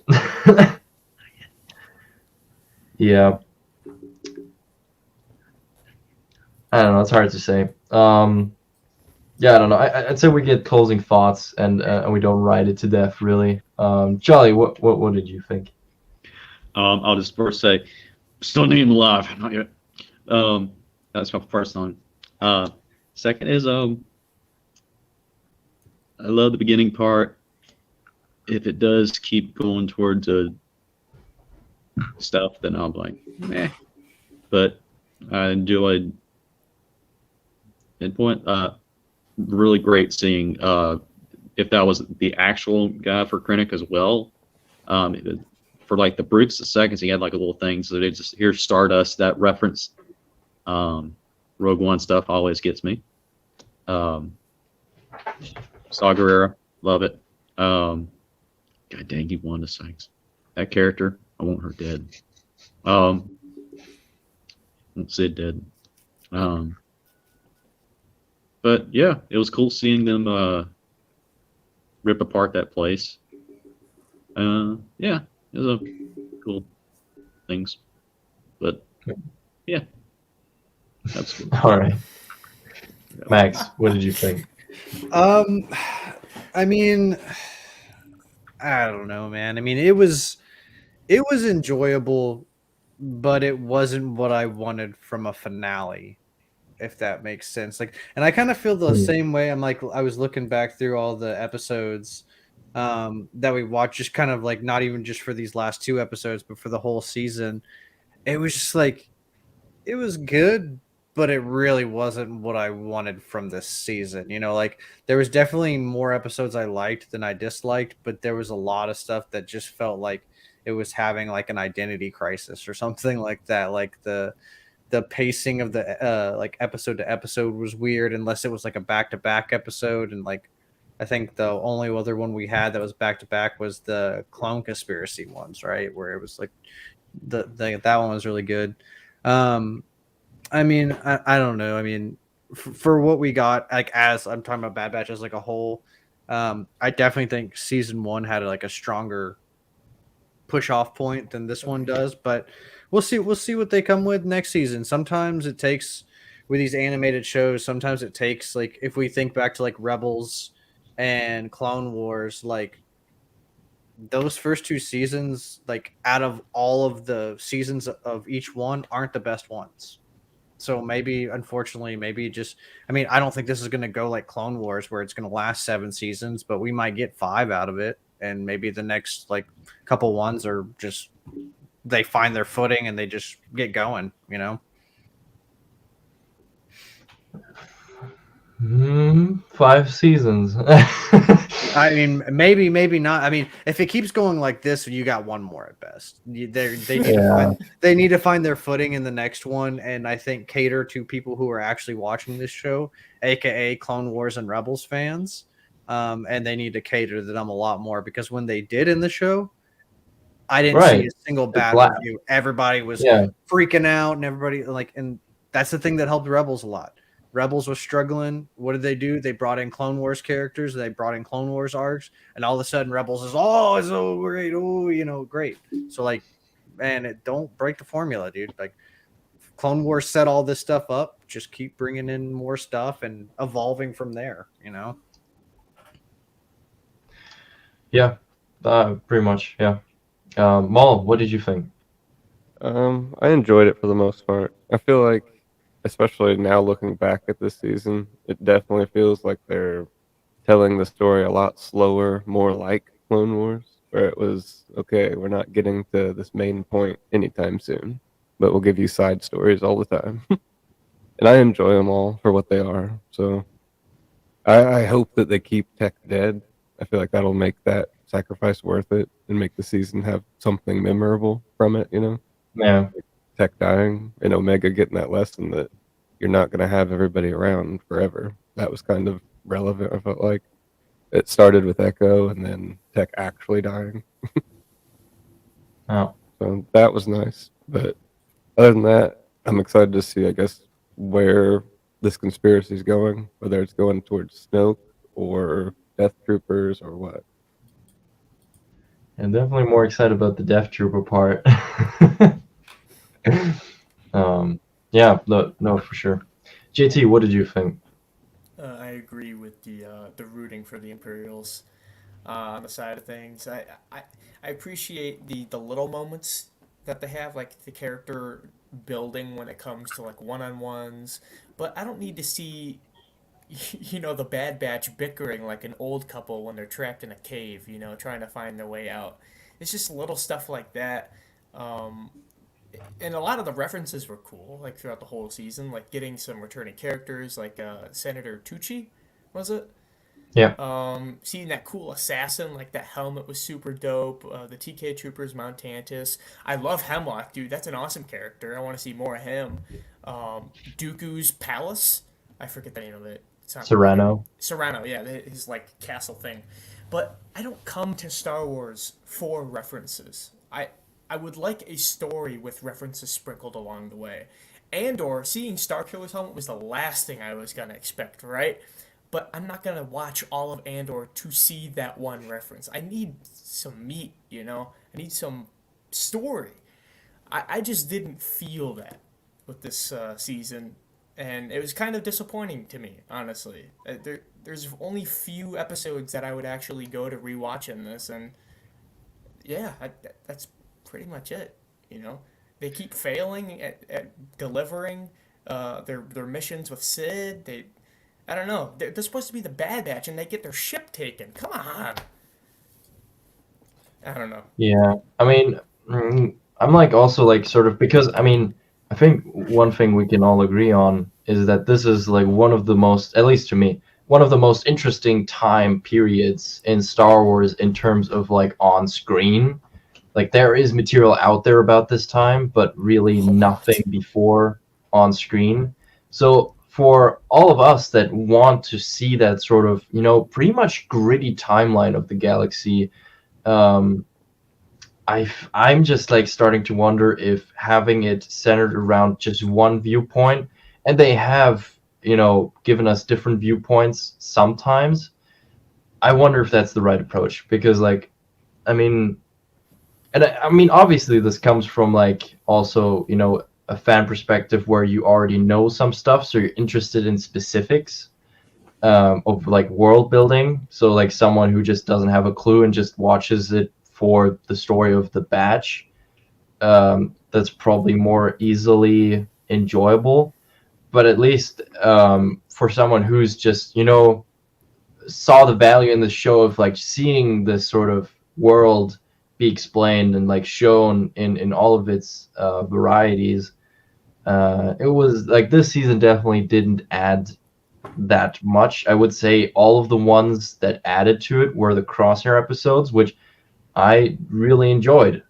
Yeah. I don't know. It's hard to say. Yeah, I don't know. I'd say we get closing thoughts and we don't ride it to death, really. Charlie, what did you think?
I'll just first say, still need him alive. Not yet. That's my first one. Second is I love the beginning part. If it does keep going towards stuff, then I'm like, meh. But I enjoyed Midpoint. Really great seeing if that was the actual guy for Krennic as well. For like the Brutes, the seconds he had like a little thing, so they just here's Stardust, that reference. Rogue One stuff always gets me. Saw Gerrera, love it. God dang, he won the Sykes. That character, I want her dead. I want Sid dead. But yeah, it was cool seeing them rip apart that place. Yeah, it was a cool things. But yeah, that's good.
All right. Max, what did you think?
I mean, I don't know, man. I mean, it was enjoyable, but it wasn't what I wanted from a finale, if that makes sense. Like, and I kind of feel the same way. I'm like, I was looking back through all the episodes that we watched, just kind of like not even just for these last 2 episodes, but for the whole season. It was just like, it was good, but it really wasn't what I wanted from this season. Like there was definitely more episodes I liked than I disliked, but there was a lot of stuff that just felt like it was having like an identity crisis or something like that. Like the pacing of the like episode to episode was weird, unless it was like a back-to-back episode. And like I think the only other one we had that was back-to-back was the clone conspiracy ones, right, where it was like that one was really good. I mean, I don't know. I mean, for what we got, like as I'm talking about Bad Batch as like a whole, I definitely think season 1 had like a stronger push off point than this one does. But we'll see what they come with next season. Sometimes it takes, with these animated shows, sometimes it takes, like if we think back to like Rebels and Clone Wars, like those first 2 seasons, like out of all of the seasons of each one, aren't the best ones. So maybe, unfortunately, I mean, I don't think this is going to go like Clone Wars where it's going to last 7 seasons, but we might get 5 out of it. And maybe the next like couple ones are just they find their footing and they just get going. You know.
5 seasons.
I mean, maybe not. I mean, if it keeps going like this, you got one more at best. They need to find their footing in the next one, and I think cater to people who are actually watching this show, aka Clone Wars and Rebels fans, and they need to cater to them a lot more because when they did in the show, I didn't see a single bad
black.
review. Everybody was
Yeah.
freaking out, and everybody and that's the thing that helped Rebels a lot. Rebels was struggling. What did they do? They brought in Clone Wars characters. They brought in Clone Wars arcs, and all of a sudden, Rebels is it's so great. Oh, great. So like, man, don't break the formula, dude. Like, Clone Wars set all this stuff up. Just keep bringing in more stuff and evolving from there.
Yeah, pretty much. Yeah. Maul, what did you think?
I enjoyed it for the most part. I feel like, especially now looking back at this season, it definitely feels like they're telling the story a lot slower, more like Clone Wars, where it was, okay, we're not getting to this main point anytime soon, but we'll give you side stories all the time. And I enjoy them all for what they are. So I hope that they keep Tech dead. I feel like that'll make that sacrifice worth it and make the season have something memorable from it,
Yeah.
Tech dying and Omega getting that lesson that you're not going to have everybody around forever. That was kind of relevant. I felt like it started with Echo and then Tech actually dying.
Oh.
So that was nice. But other than that, I'm excited to see, I guess, where this conspiracy is going, whether it's going towards Snoke or Death Troopers or what.
I'm definitely more excited about the Death Trooper part. Yeah, no, for sure. JT, what did you think?
I agree with the rooting for the Imperials on the side of things. I appreciate the little moments that they have, like the character building when it comes to like one-on-ones, but I don't need to see the Bad Batch bickering like an old couple when they're trapped in a cave, trying to find their way out. It's just little stuff like that. And a lot of the references were cool, like throughout the whole season, like getting some returning characters, like Senator Tucci, was it?
Yeah.
Seeing that cool assassin, like that helmet was super dope. The TK Troopers, Mount Tantus. I love Hemlock, dude. That's an awesome character. I want to see more of him. Dooku's Palace. I forget the name of it.
Serrano.
Serrano, yeah, his like castle thing. But I don't come to Star Wars for references. I would like a story with references sprinkled along the way. Andor, seeing Starkiller's helmet was the last thing I was going to expect, right? But I'm not going to watch all of Andor to see that one reference. I need some meat, I need some story. I just didn't feel that with this season. And it was kind of disappointing to me, honestly. There's only few episodes that I would actually go to rewatch in this. And yeah, that's pretty much it. They keep failing at delivering their missions with Sid. I don't know. They're supposed to be the Bad Batch, and they get their ship taken. Come on. I don't know.
Yeah. I mean, I'm like also like sort of because I think one thing we can all agree on is that this is like one of the most, at least to me, one of the most interesting time periods in Star Wars in terms of like on screen. Like there is material out there about this time, but really nothing before on screen. So for all of us that want to see that sort of, pretty much gritty timeline of the galaxy, I'm just like starting to wonder if having it centered around just one viewpoint, and they have, given us different viewpoints sometimes. I wonder if that's the right approach because obviously this comes from like also, a fan perspective where you already know some stuff, so you're interested in specifics of like world building. So like someone who just doesn't have a clue and just watches it for the story of the batch, that's probably more easily enjoyable. But at least for someone who's just saw the value in the show of like seeing this sort of world be explained and like shown in all of its varieties. It was like this season definitely didn't add that much. I would say all of the ones that added to it were the Crosshair episodes, which I really enjoyed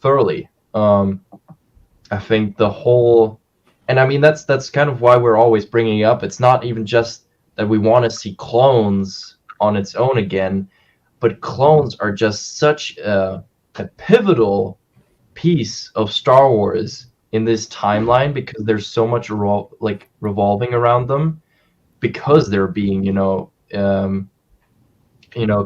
thoroughly. I think the whole, and I mean that's kind of why we're always bringing it up. It's not even just that we want to see clones on its own again, but clones are just such a pivotal piece of Star Wars in this timeline because there's so much revolving around them because they're being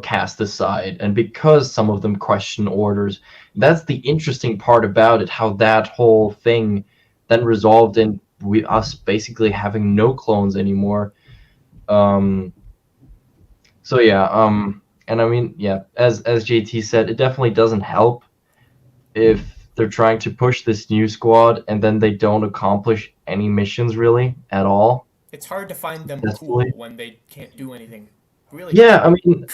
cast aside and because some of them question orders. That's the interesting part about it, how that whole thing then resolved in us basically having no clones anymore. um so yeah, and I mean, yeah, as JT said, it definitely doesn't help if they're trying to push this new squad and then they don't accomplish any missions really at all.
It's hard to find them cool
Definitely.
when they can't do anything. Really?
Yeah, I mean,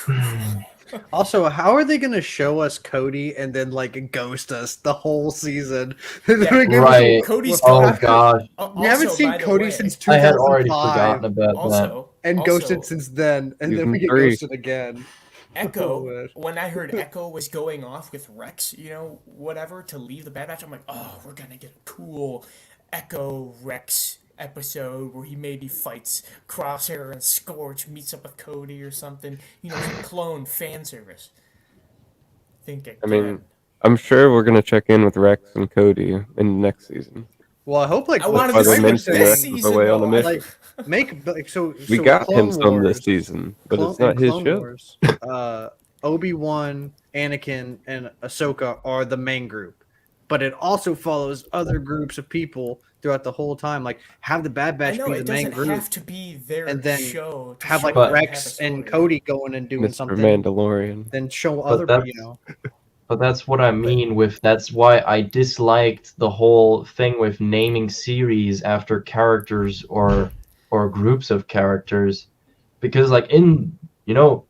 Also, how are they going to show us Cody and then like ghost us the whole season?
Yeah,
right.
Cody's
Oh
gone.
gosh,
We haven't
Also,
seen
by the
Cody
way,
since
I had already forgotten
2005
about that.
also
and ghosted since then, and then
Season
we get
3.
ghosted again.
Echo,
Oh, man.
when I heard Echo was going off with Rex, whatever, to leave the Bad Batch, I'm like, oh, we're gonna get a cool Echo Rex episode where he maybe fights Crosshair and Scorch, meets up with Cody or something. Some clone fan service. Think again.
I mean, I'm sure we're gonna check in with Rex and Cody in the next season.
Well, I hope like
I wanted
Why
to
they
see
mentioned
this
Rex
season,
away on a
though.
mission.
like make like so.
We
so
got
Clone
him some this
Wars,
season, but
Clone,
it's not
and
his
Clone
show.
Wars, Obi-Wan, Anakin, and Ahsoka are the main group, but it also follows other groups of people throughout the whole time. Like have the Bad
I
Batch
know
be
it
the main
doesn't
group,
have to be their
and then
show to
have
show
like
that they
Rex
have a
and
story.
Cody going and doing
Mr.
something.
Mandalorian.
Then show
But
other
that's
people.
but that's what I mean with that's why I disliked the whole thing with naming series after characters or groups of characters, because like in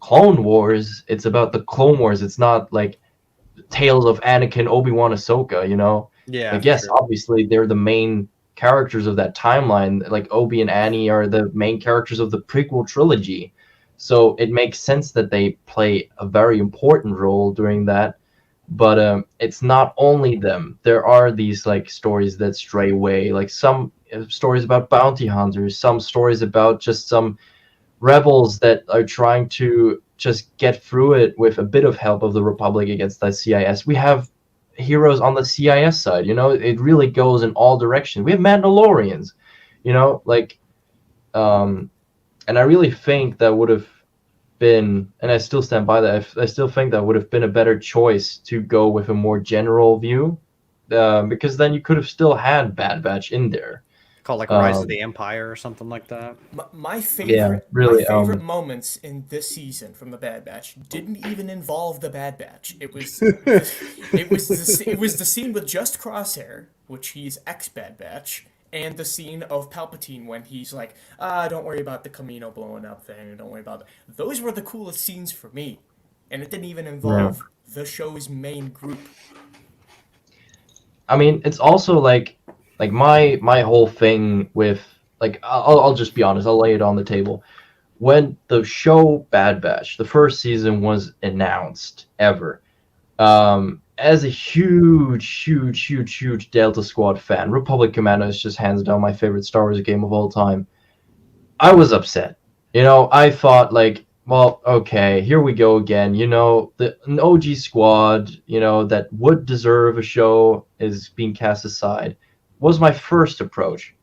Clone Wars, it's about the Clone Wars. It's not like tales of Anakin, Obi-Wan, Ahsoka.
Yeah,
Like
for
yes,
sure.
obviously they're the main characters of that timeline. Like Obi and Annie are the main characters of the prequel trilogy. So it makes sense that they play a very important role during that. But it's not only them. There are these like stories that stray away, like some stories about bounty hunters, some stories about just some rebels that are trying to just get through it with a bit of help of the Republic against the CIS. We have heroes on the CIS side. It really goes in all directions. We have Mandalorians. Like, and I really think that would have been, and I still stand by that. I still think that would have been a better choice to go with a more general view, because then you could have still had Bad Batch in there.
Called like Rise of
Um,
the Empire or something like that.
My favorite,
really,
my favorite moments in this season from the Bad Batch didn't even involve the Bad Batch. It was the scene with just Crosshair, which he's ex Bad Batch, and the scene of Palpatine when he's like, don't worry about the Camino blowing up thing. Don't worry about it. Those were the coolest scenes for me, and it didn't even involve the show's main group.
I mean, it's also like my whole thing with like I'll just be honest. I'll lay it on the table. When the show Bad Batch, the first season was announced ever, as a huge Delta Squad fan, Republic Commando is just hands down my favorite Star Wars game of all time. I was upset. I thought like, well, okay, here we go again. An OG squad, that would deserve a show is being cast aside. Was my first approach.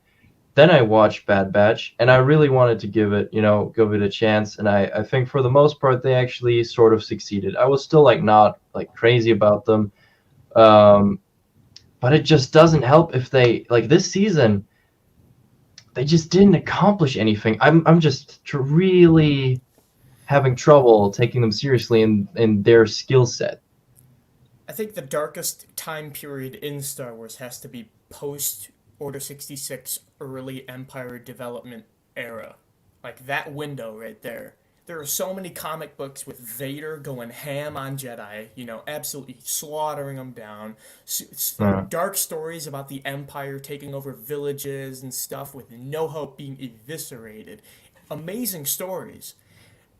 Then I watched Bad Batch, and I really wanted to give it a chance. And I think for the most part, they actually sort of succeeded. I was still like not like crazy about them, but it just doesn't help if they like this season. They just didn't accomplish anything. I'm just really having trouble taking them seriously in their skill set.
I think the darkest time period in Star Wars has to be post Order 66, early Empire development era. Like that window right there. there are so many comic books with Vader going ham on Jedi, you know, absolutely slaughtering them down. It's
Yeah.
dark stories about the Empire taking over villages and stuff with no hope being eviscerated. Amazing stories.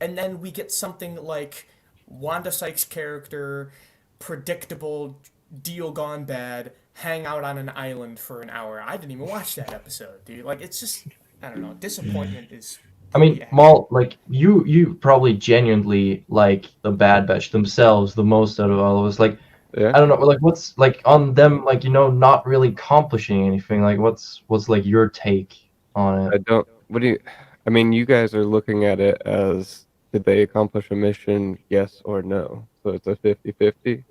And then we get something like Wanda Sykes' character, predictable, deal gone bad, hang out on an island for an hour. I didn't even watch that episode, dude. Like, it's just, I don't know. Disappointment is.
I mean,
Yeah.
Maul, like you probably genuinely like the Bad Batch themselves the most out of all of us. Like,
Yeah.
I don't know, like what's like on them, like not really accomplishing anything. Like, what's like your take on
I
it?
don't. What do you? I mean, you guys are looking at it as did they accomplish a mission? Yes or no. So it's a 50-50.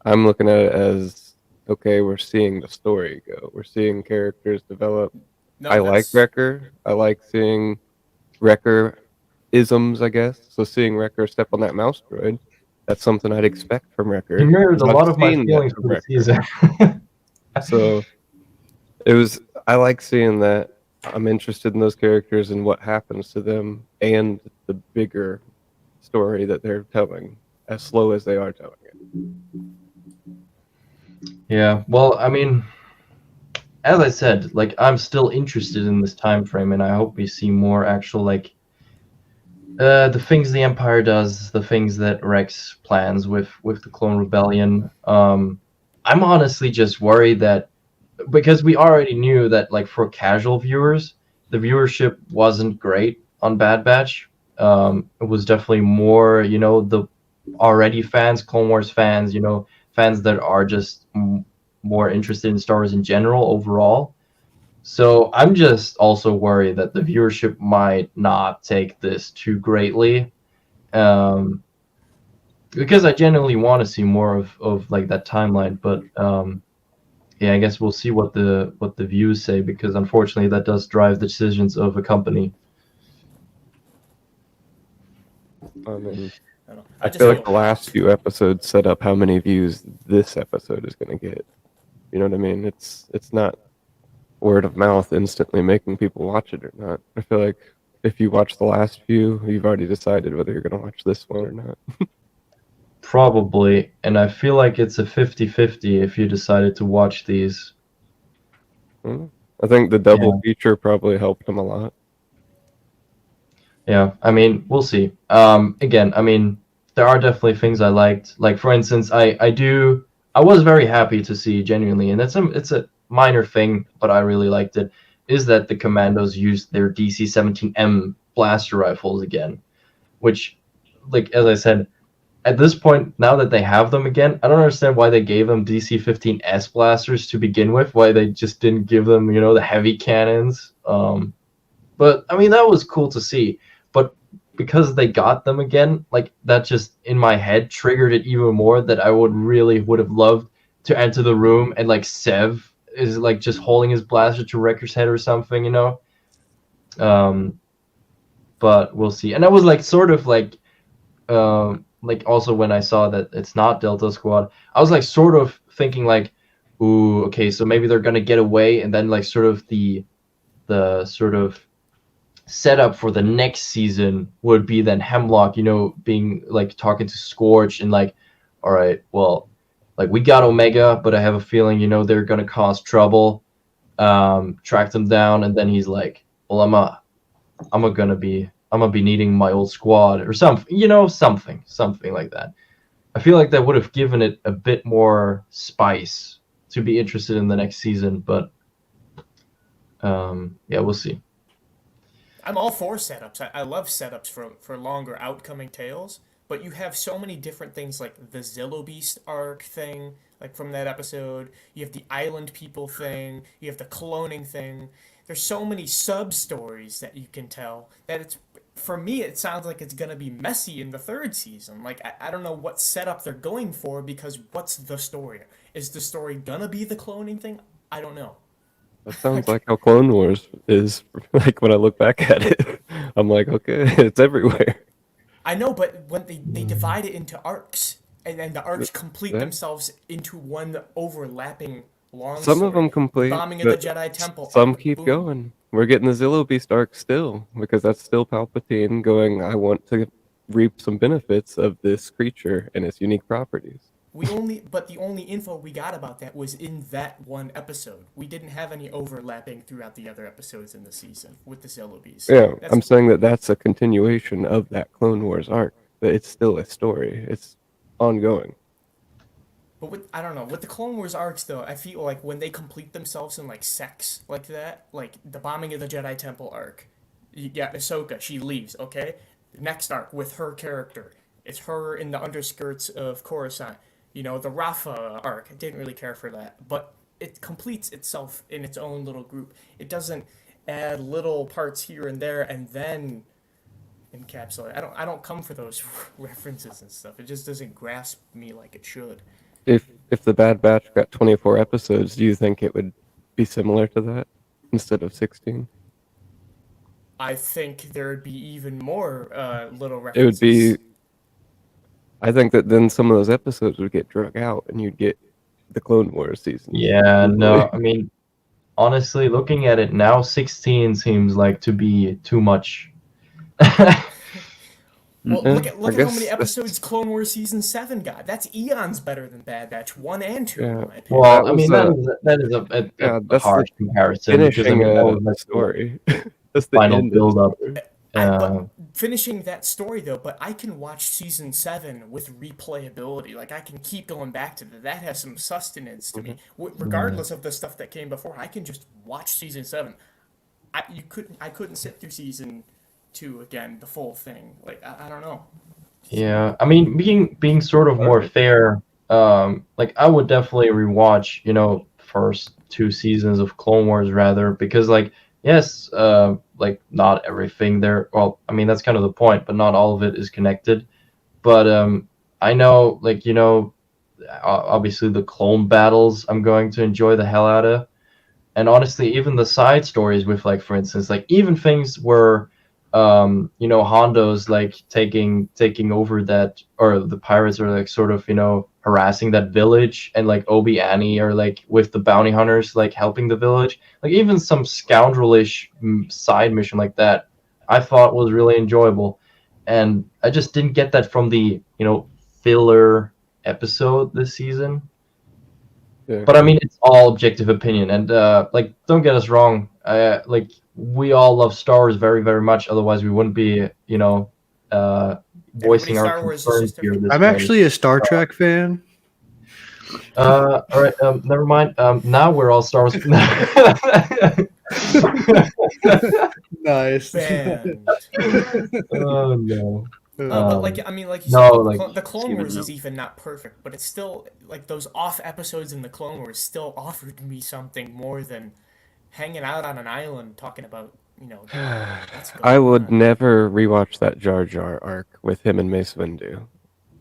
I'm looking at it as okay. We're seeing the story go. We're seeing characters develop.
No,
I like
that's-
Wrecker. I like seeing Wrecker isms, I guess. So seeing Wrecker step on that mouse droid, that's something I'd expect from Wrecker.
You mirrored a
I've
lot of my
seen that
feelings
from
for the
Wrecker.
season.
So it was. I like seeing that. I'm interested in those characters and what happens to them, and the bigger story that they're telling, as slow as they are telling it.
Yeah, well, I mean, as I said, like I'm still interested in this time frame, and I hope we see more actual like the things the Empire does, the things that Rex plans with the Clone Rebellion. I'm honestly just worried that because we already knew that like for casual viewers, the viewership wasn't great on Bad Batch. It was definitely more, the already fans, Clone Wars fans, fans that are just more interested in Star Wars in general overall. So I'm just also worried that the viewership might not take this too greatly, because I genuinely want to see more of like that timeline. But yeah, I guess we'll see what the views say, because unfortunately that does drive the decisions of a company.
I mean,
I don't know.
I
just
feel like
hope-
the last few episodes set up how many views this episode is going to get. You know what I mean? It's not word of mouth instantly making people watch it or not. I feel like if you watch the last few, you've already decided whether you're going to watch this one or not.
Probably, and I feel like it's a 50-50 if you decided to watch these.
I think the double feature probably helped them a lot.
Yeah, I mean, we'll see. Again, I mean, there are definitely things I liked. Like, for instance, I was very happy to see genuinely, and it's a minor thing, but I really liked it, is that the Commandos used their DC-17M blaster rifles again, which, like, as I said, at this point, now that they have them again, I don't understand why they gave them DC-15S blasters to begin with, why they just didn't give them, the heavy cannons. But, I mean, that was cool to see. But because they got them again, like, that just, in my head, triggered it even more that I would have loved to enter the room and, like, Sev is, like, just holding his blaster to Wrecker's head or something, But we'll see. And I was, like, sort of, like also when I saw that it's not Delta Squad, I was like sort of thinking like, ooh, okay, so maybe they're gonna get away, and then like sort of the sort of setup for the next season would be then Hemlock, being like talking to Scorch and like, all right, well, like we got Omega, but I have a feeling, they're gonna cause trouble, track them down, and then he's like, well, I'm gonna be needing my old squad or something, something like that. I feel like that would have given it a bit more spice to be interested in the next season, but yeah, we'll see.
I'm all for setups. I love setups for longer outcoming tales, but you have so many different things like the Zillow Beast arc thing, like from that episode. You have the island people thing. You have the cloning thing. There's so many sub stories that you can tell that it's, for me, it sounds like it's gonna be messy in the third season. Like I don't know what setup they're going for, because what's the story? Is the story gonna be the cloning thing? I don't know.
That sounds like how Clone Wars is. Like when I look back at it, I'm like, okay, it's everywhere.
I know, but when they divide it into arcs, and then the arcs complete
Yeah.
themselves into one overlapping long
Some
story.
of them complete,
Bombing of the
but
Jedi Temple.
some
arc,
keep
boom.
going. we're getting the Zillow Beast arc still, because that's still Palpatine going, I want to reap some benefits of this creature and its unique properties.
But the only info we got about that was in that one episode. We didn't have any overlapping throughout the other episodes in the season with the Zillow Beast.
Yeah,
That's-
I'm saying that that's a continuation of that Clone Wars arc. That it's still a story. It's ongoing.
But I don't know, with the Clone Wars arcs though, I feel like when they complete themselves in like sects like that, like the bombing of the Jedi Temple arc, you got Ahsoka, she leaves, okay? The next arc with her character, it's her in the underskirts of Coruscant. You know, the Rafa arc, I didn't really care for that, but it completes itself in its own little group. It doesn't add little parts here and there and then encapsulate. I don't come for those references and stuff. It just doesn't grasp me like it should.
If the Bad Batch got 24 episodes, do you think it would be similar to that instead of 16?
I think there would be even more little
It
references.
would be. I think that then some of those episodes would get drug out, and you'd get the Clone Wars season.
Yeah, no, I mean, honestly, looking at it now, 16 seems like to be too much.
Well,
Yeah,
look at
I
how many
guess
episodes Clone Wars season 7 got. That's eons better than Bad Batch 1 and 2
Yeah.
in my opinion.
Well, I
was,
mean, that is
yeah,
a
that's
harsh comparison because I
Finishing
mean, that was
the
like
story. That's the
final
end of
build up.
But finishing that story though, but I can watch season 7 with replayability. Like I can keep going back to that. That has some sustenance to me, regardless of the stuff that came before. I can just watch season 7. I couldn't sit through season 2 again, the full thing. Like I don't know.
Yeah, I mean, being sort of more fair, like I would definitely rewatch, you know, first 2 seasons of Clone Wars rather, because like yes, like not everything there. Well, I mean that's kind of the point, but not all of it is connected. But I know, like you know, obviously the clone battles I'm going to enjoy the hell out of, and honestly, even the side stories with like, for instance, like even things where you know, Hondo's like taking over that, or the pirates are like sort of, you know, harassing that village, and like Obi Annie are like with the bounty hunters like helping the village. Like even some scoundrelish side mission like that, I thought was really enjoyable, and I just didn't get that from the, you know, filler episode this season.
Yeah.
But I mean, it's all objective opinion, and like, don't get us wrong. Like, we all love Star Wars very, very much. Otherwise, we wouldn't be, you know, voicing
Everybody
our
Star Wars is
concerns
just
here. This
I'm
way.
actually a Star Trek fan.
All right. Never mind. Now we're all Star Wars.
Nice.
Banned.
Oh no.
But like I mean, like you
no,
said,
like,
the Clone
Steven,
Wars
no.
is even not perfect, but it's still like those off episodes in the Clone Wars still offered me something more than hanging out on an island talking about, you know. What's going
I would
on.
never rewatch that Jar Jar arc with him and Mace Windu.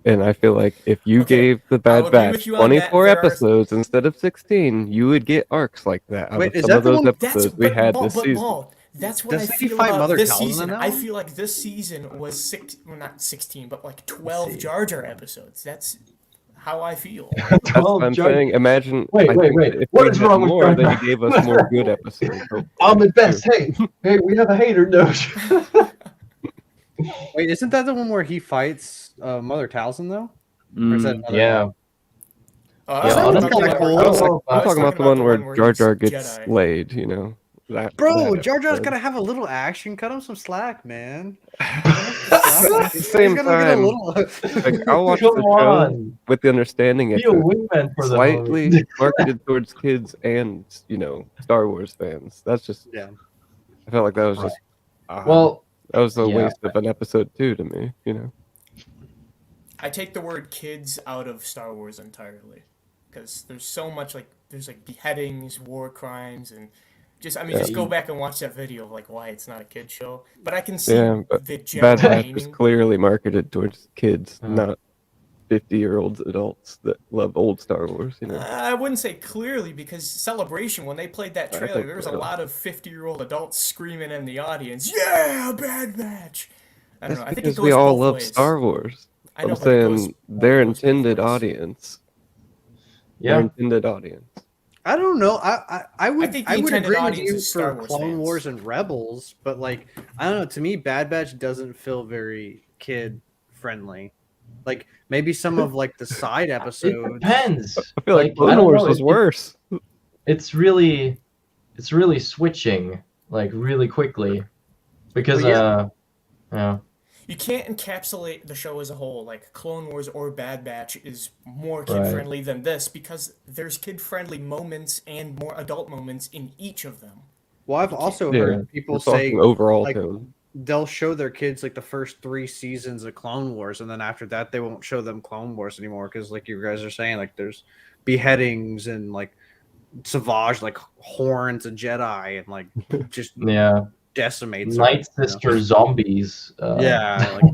And I feel like if you
Okay,
gave the
I'll
Bad
agree
Batch
with you on that.
24
There are-
episodes instead of 16, you would get arcs like that out
Wait,
of
is
some
that
of
the
those
one-
That's
episodes we had this season.
Maul, that's what
Doesn't
I
he
feel
fight
about
Mother
this
Talzin in
season.
that
I
one?
feel like this season was not 16, but like 12
see.
Jar Jar episodes. That's how I feel.
That's what I'm saying. Imagine.
Wait,
I
wait,
think
wait.
that if
What
we
is
had
wrong with
more,
Jar
then
Jar?
you gave us more good episodes.
I'm at best. Hey, hey, we have a hater note.
Wait, isn't that the one where he fights Mother Talzin though? Or is that another
Yeah.
one?
I
Yeah,
was talking
honestly,
about the
kinda
one
cool.
where-
I was like,
I
I'm
was
talking about the one where Jar
he's
Jar gets
Jedi.
laid. You know.
Bro,
that
Jar Jar's
episode.
gotta have a little action. Cut him some slack, man.
At the same time, like, I'll watch
Come
the show
on.
with the understanding
Be
it's
a wingman for the
slightly
homie.
marketed towards kids and, you know, Star Wars fans. That's just,
Yeah.
I felt like that was just,
Well,
that was a
yeah.
waste of an episode too to me, you know.
I take the word kids out of Star Wars entirely, because there's so much there's beheadings, war crimes, and just just go back and watch that video of like why it's not a kid show. But I can see
Yeah, but
the
Bad
general
Batch was
meaning.
clearly marketed towards kids,
Oh.
not 50-year-olds adults that love old Star Wars, you know.
I wouldn't say clearly, because Celebration, when they played that
I
trailer,
think
there was a
so.
lot of 50-year-old adults screaming in the audience, "Yeah, Bad Batch!" I don't know. I think it
Because
goes
we all
both
love
ways.
Star Wars.
I know,
I'm
but it goes-
saying their
it goes both
intended
ways.
audience. Their
yeah.
intended audience.
I don't know. I would
think the
I would
intended
agree with
audience
you
is
for
Star Wars
Clone
fans.
Wars and Rebels, but like I don't know. To me, Bad Batch doesn't feel very kid friendly. Like maybe some of like the side
It
episodes.
depends.
I feel like
I
Clone
don't
Wars
know,
was worse.
it's really switching like really quickly because
Well,
yeah.
You can't encapsulate the show as a whole. Like Clone Wars or Bad Batch is more
Right.
kid friendly than this because there's kid friendly moments and more adult moments in each of them.
Well, I've also
Yeah,
heard people
we're
say
talking overall
like
tone.
they'll show their kids like the first 3 seasons of Clone Wars, and then after that they won't show them Clone Wars anymore because, like you guys are saying, like there's beheadings and like Savage like horns a Jedi and like just
Yeah.
decimates
Night
them,
Sister zombies.
Yeah, like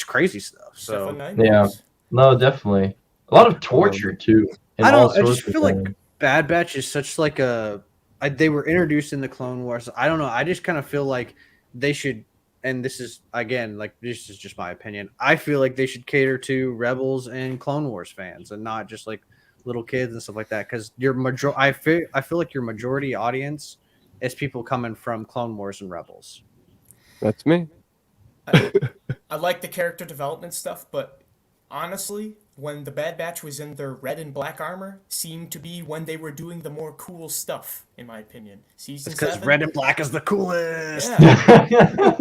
crazy stuff.
Stuff
So
on nightmares.
Yeah. No, definitely. A lot of torture too. in
I
all
don't. I just
sorts of
feel like
things.
Bad Batch is such like they were introduced in the Clone Wars. I don't know. I just kind of feel like they should. And this is again like this is just my opinion. I feel like they should cater to Rebels and Clone Wars fans and not just like little kids and stuff like that. Because I feel like your majority audience is people coming from Clone Wars and Rebels.
That's me.
I like the character development stuff, but honestly, when the Bad Batch was in their red and black armor, seemed to be when they were doing the more cool stuff, in my opinion. Season
It's because
7,
red and black is the coolest.
yeah,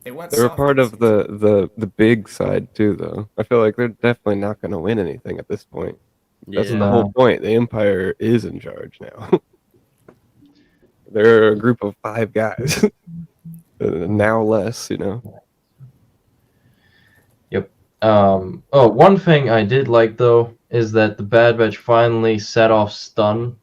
they went.
They're a
soft
part
in
of
season
the big side too, though. I feel like they're definitely not going to win anything at this point. That's the
Yeah.
whole point. The Empire is in charge now. They're a group of 5 guys. Now less, you know.
One thing I did like though is that the Bad Batch finally set off stun.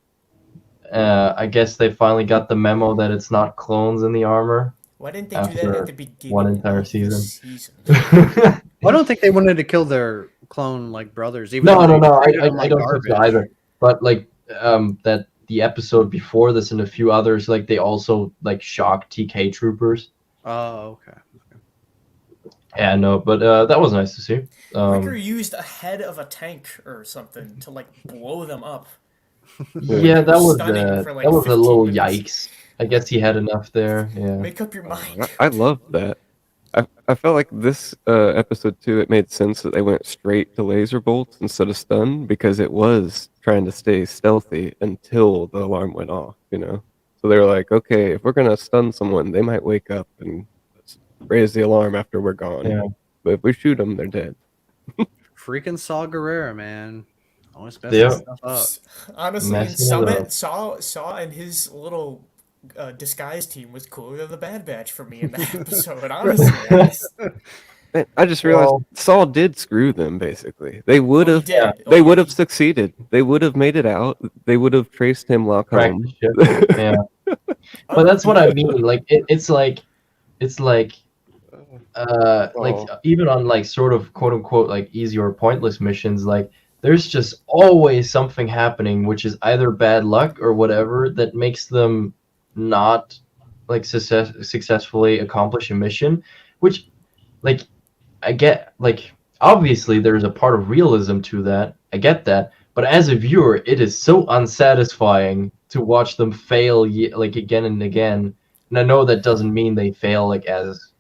I guess they finally got the memo that it's not clones in the armor.
Why didn't they do that
After
at the beginning
one entire
of
season.
the season?
I don't think they wanted to kill their clone like brothers. Even
No,
though
no,
they
no. I
treated them like
don't think so
garbage.
either. But like that the episode before this and a few others, like they also like shocked TK troopers.
Oh, okay.
Yeah, no, but that was nice to see.
Riker used a head of a tank or something to like blow them up.
Yeah, that was
Stunning for, like,
that was a
15
little
minutes.
yikes. I guess he had enough there. Yeah.
Make up your mind.
I love that. I felt like this episode 2, it made sense that they went straight to laser bolts instead of stun because it was trying to stay stealthy until the alarm went off, you know? So they were like, okay, if we're going to stun someone, they might wake up and raise the alarm after we're gone.
Yeah.
But if we shoot them, they're dead.
Freaking Saw Gerrera, man. Always messing
Yeah.
stuff up.
Honestly, in
Messing it
Summit,
up.
Saw and his little disguise team was cooler than the Bad Batch for me in that episode. Honestly,
Man, I just realized
Well-
Saul did screw them, basically. They would
Oh, he
have
did. Oh,
they
yeah,
would have
he-
succeeded. They would have made it out. They would have traced Hemlock
Cracked
home.
the ship. Yeah. But that's what I mean. Like it's like
Oh.
even on like sort of quote unquote like easy or pointless missions, like there's just always something happening which is either bad luck or whatever that makes them not like successfully accomplish a mission, which like I get, like obviously there's a part of realism to that. I get that, but as a viewer, it is so unsatisfying to watch them fail like again and again. And I know that doesn't mean they fail like as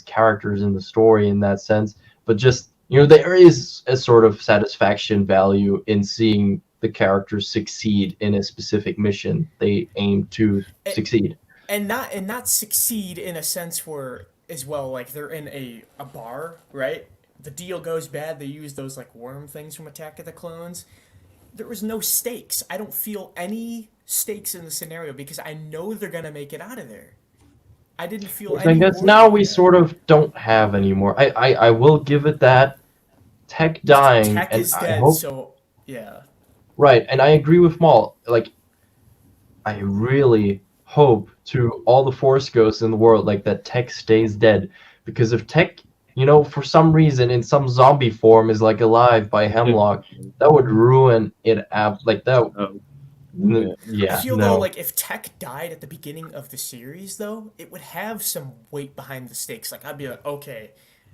characters in the story in that sense, but just there is a sort of satisfaction value in seeing the characters succeed in a specific mission they aim to succeed.
and not succeed in a sense where as well like they're in a bar, right? The deal goes bad. They use those like worm things from Attack of the Clones. There was no stakes. I don't feel any stakes in the scenario because I know they're gonna make it out of there. I didn't feel
I
any.
guess
worry
now
about
we
that.
sort of don't have anymore. I will give it that. Tech dying,
Tech
and
is
I
dead,
hope
so yeah.
right, and I agree with Maul. Like, I really hope to all the Force ghosts in the world, like that Tech stays dead, because if Tech, for some reason in some zombie form is like alive by Hemlock, that would ruin it. Like that.
Oh.
Yeah.
I feel
no.
though like if Tech died at the beginning of the series though, it would have some weight behind the stakes. Like I'd be like, okay,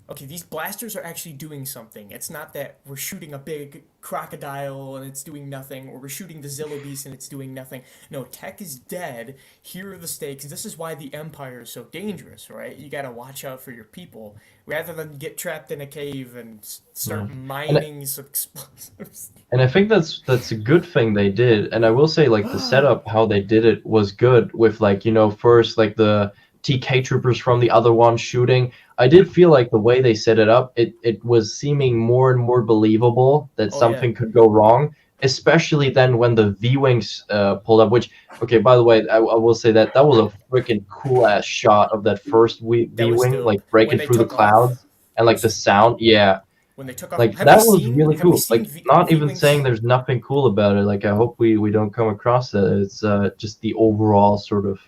okay, these blasters are actually doing something. It's not that we're shooting a big crocodile and it's doing nothing, or we're shooting the Zilla Beast and it's doing nothing. No, Tech is dead. Here are the stakes. This is why the Empire is so dangerous, right? You gotta watch out for your people rather than get trapped in a cave and start mining some explosives.
And I think that's a good thing they did. And I will say, like, the setup, how they did it was good with, like, you know, first, like, the TK troopers from the other one shooting. I did feel like the way they set it up, it was seeming more and more believable that something could go wrong, especially then when the V-Wings pulled up, which, okay, by the way, I will say that was a freaking cool-ass shot of that first
That was
V-Wing,
dope.
like,
When
breaking
they
through the
took off.
clouds, and, like, the sound, yeah.
When they took off,
Like,
have
that
we
was
seen-
really
have we
cool.
seen
Like, not even
V-Wings?
saying there's nothing cool about it. Like, I hope we don't come across that. It's just the overall sort of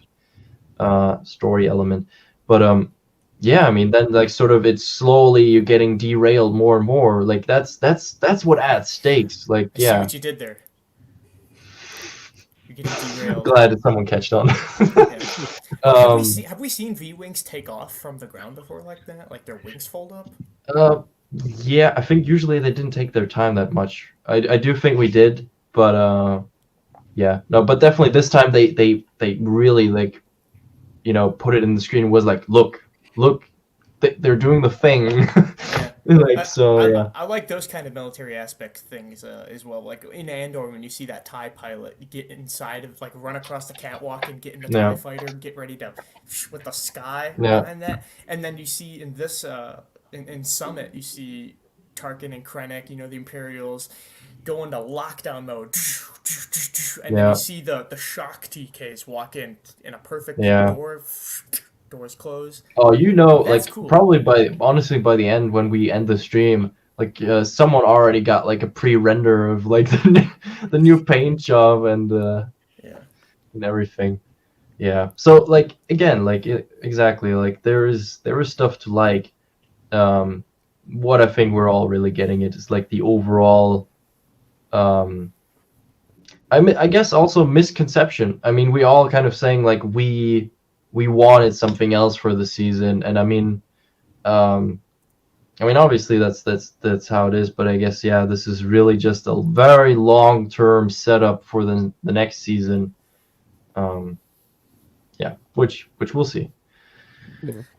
story element. But yeah, I mean, then, like, sort of, it's slowly you're getting derailed more and more. Like, that's what adds stakes. Like,
I see
yeah,
what you did there. You're getting derailed.
glad that someone catched on.
Yeah. Have we seen V-Wings take off from the ground before like that? Like their wings fold up?
Yeah, I think usually they didn't take their time that much. I do think we did, but yeah, no, but definitely this time they really, like, you know, put it in the screen, was like, look, they're doing the thing. Like, so yeah.
I like those kind of military aspect things as well. Like in Andor, when you see that TIE pilot get inside of, like, run across the catwalk and get in the
Yeah.
TIE fighter and get ready to with the sky
Yeah.
behind that. And then you see in this in Summit, you see Tarkin and Krennic, you know, the Imperials, go into lockdown mode. And then
Yeah.
you see the shock TKs walk in a perfect
Yeah.
doors close.
Oh, you know,
That's
like,
cool.
probably honestly by the end, when we end the stream, like, someone already got, like, a pre-render of, like, the new paint job and
Yeah.
and everything. Yeah. So, like, again, like, exactly, like, there is stuff to like. What I think we're all really getting at is, like, the overall, I guess also misconception. I mean, we all kind of saying, like, we wanted something else for the season, and I mean, obviously that's how it is, but I guess, yeah, this is really just a very long-term setup for the next season. Yeah, which we'll see.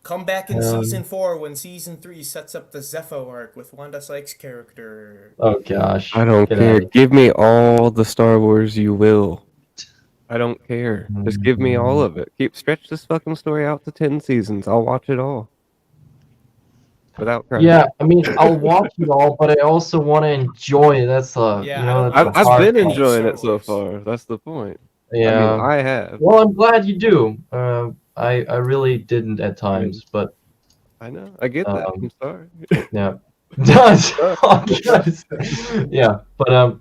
Come back in season 4 when season 3 sets up the Zepho arc with Wanda Sykes' character.
Oh gosh,
I don't
Get
care.
out of
Give me all the Star Wars you will. I don't care. Just give me all of it. Stretch this fucking story out to 10 seasons. I'll watch it all. Without crying.
Yeah, I mean, I'll watch it all, but I also want to enjoy. That's
Yeah,
you know,
I
that's
don't-
the
I've
hard
been
part.
enjoying
Star
it so
Wars.
far. That's the point.
Yeah.
I mean, I have.
Well, I'm glad you do. I really didn't at times, but
I know. I get that.
Um,
I'm sorry.
yeah. Oh, yes. Yeah, but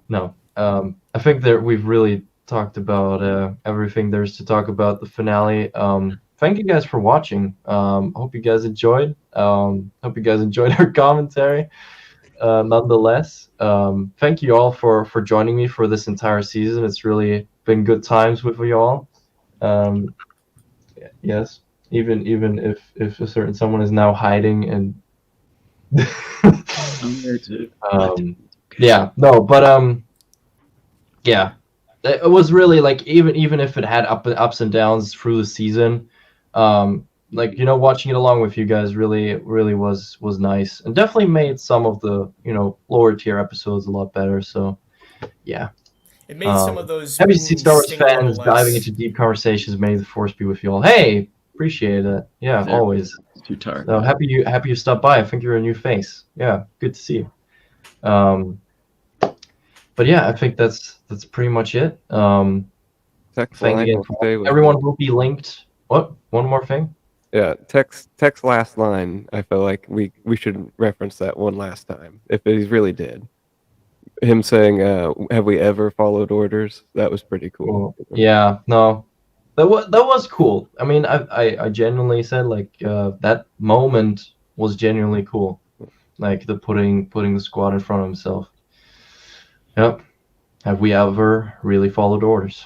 no. I think that we've really talked about everything there's to talk about the finale. Thank you guys for watching. Hope you guys enjoyed. Hope you guys enjoyed our commentary. Nonetheless, thank you all for joining me for this entire season. It's really been good times with you all. Yes, even if a certain someone is now hiding and
I'm there too.
yeah, no, but yeah, it was really, like, even if it had ups and downs through the season, like, you know, watching it along with you guys really was nice, and definitely made some of the, you know, lower tier episodes a lot better. So yeah,
It made some of those
happy to see
wounds
Star Wars
sting a little
fans
less.
diving into deep conversations. May the force be with you all. Hey, appreciate it. Yeah,
There.
always.
Too tired.
No, happy you stopped by. I think you're a new face. Yeah, good to see you. But yeah, I think that's pretty much it.
Text
Thank
line
you again.
will stay with
Everyone
me.
will be linked. What? One more thing?
Yeah, text last line. I feel like we should reference that one last time if he's really dead. Him saying, "Have we ever followed orders?" That was pretty cool.
Yeah, no, that was cool. I mean, I genuinely said, like, that moment was genuinely cool, like the putting the squad in front of himself. Yep. Have we ever really followed orders?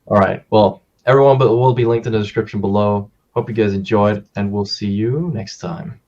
All right. Well, everyone will be linked in the description below. Hope you guys enjoyed, and we'll see you next time.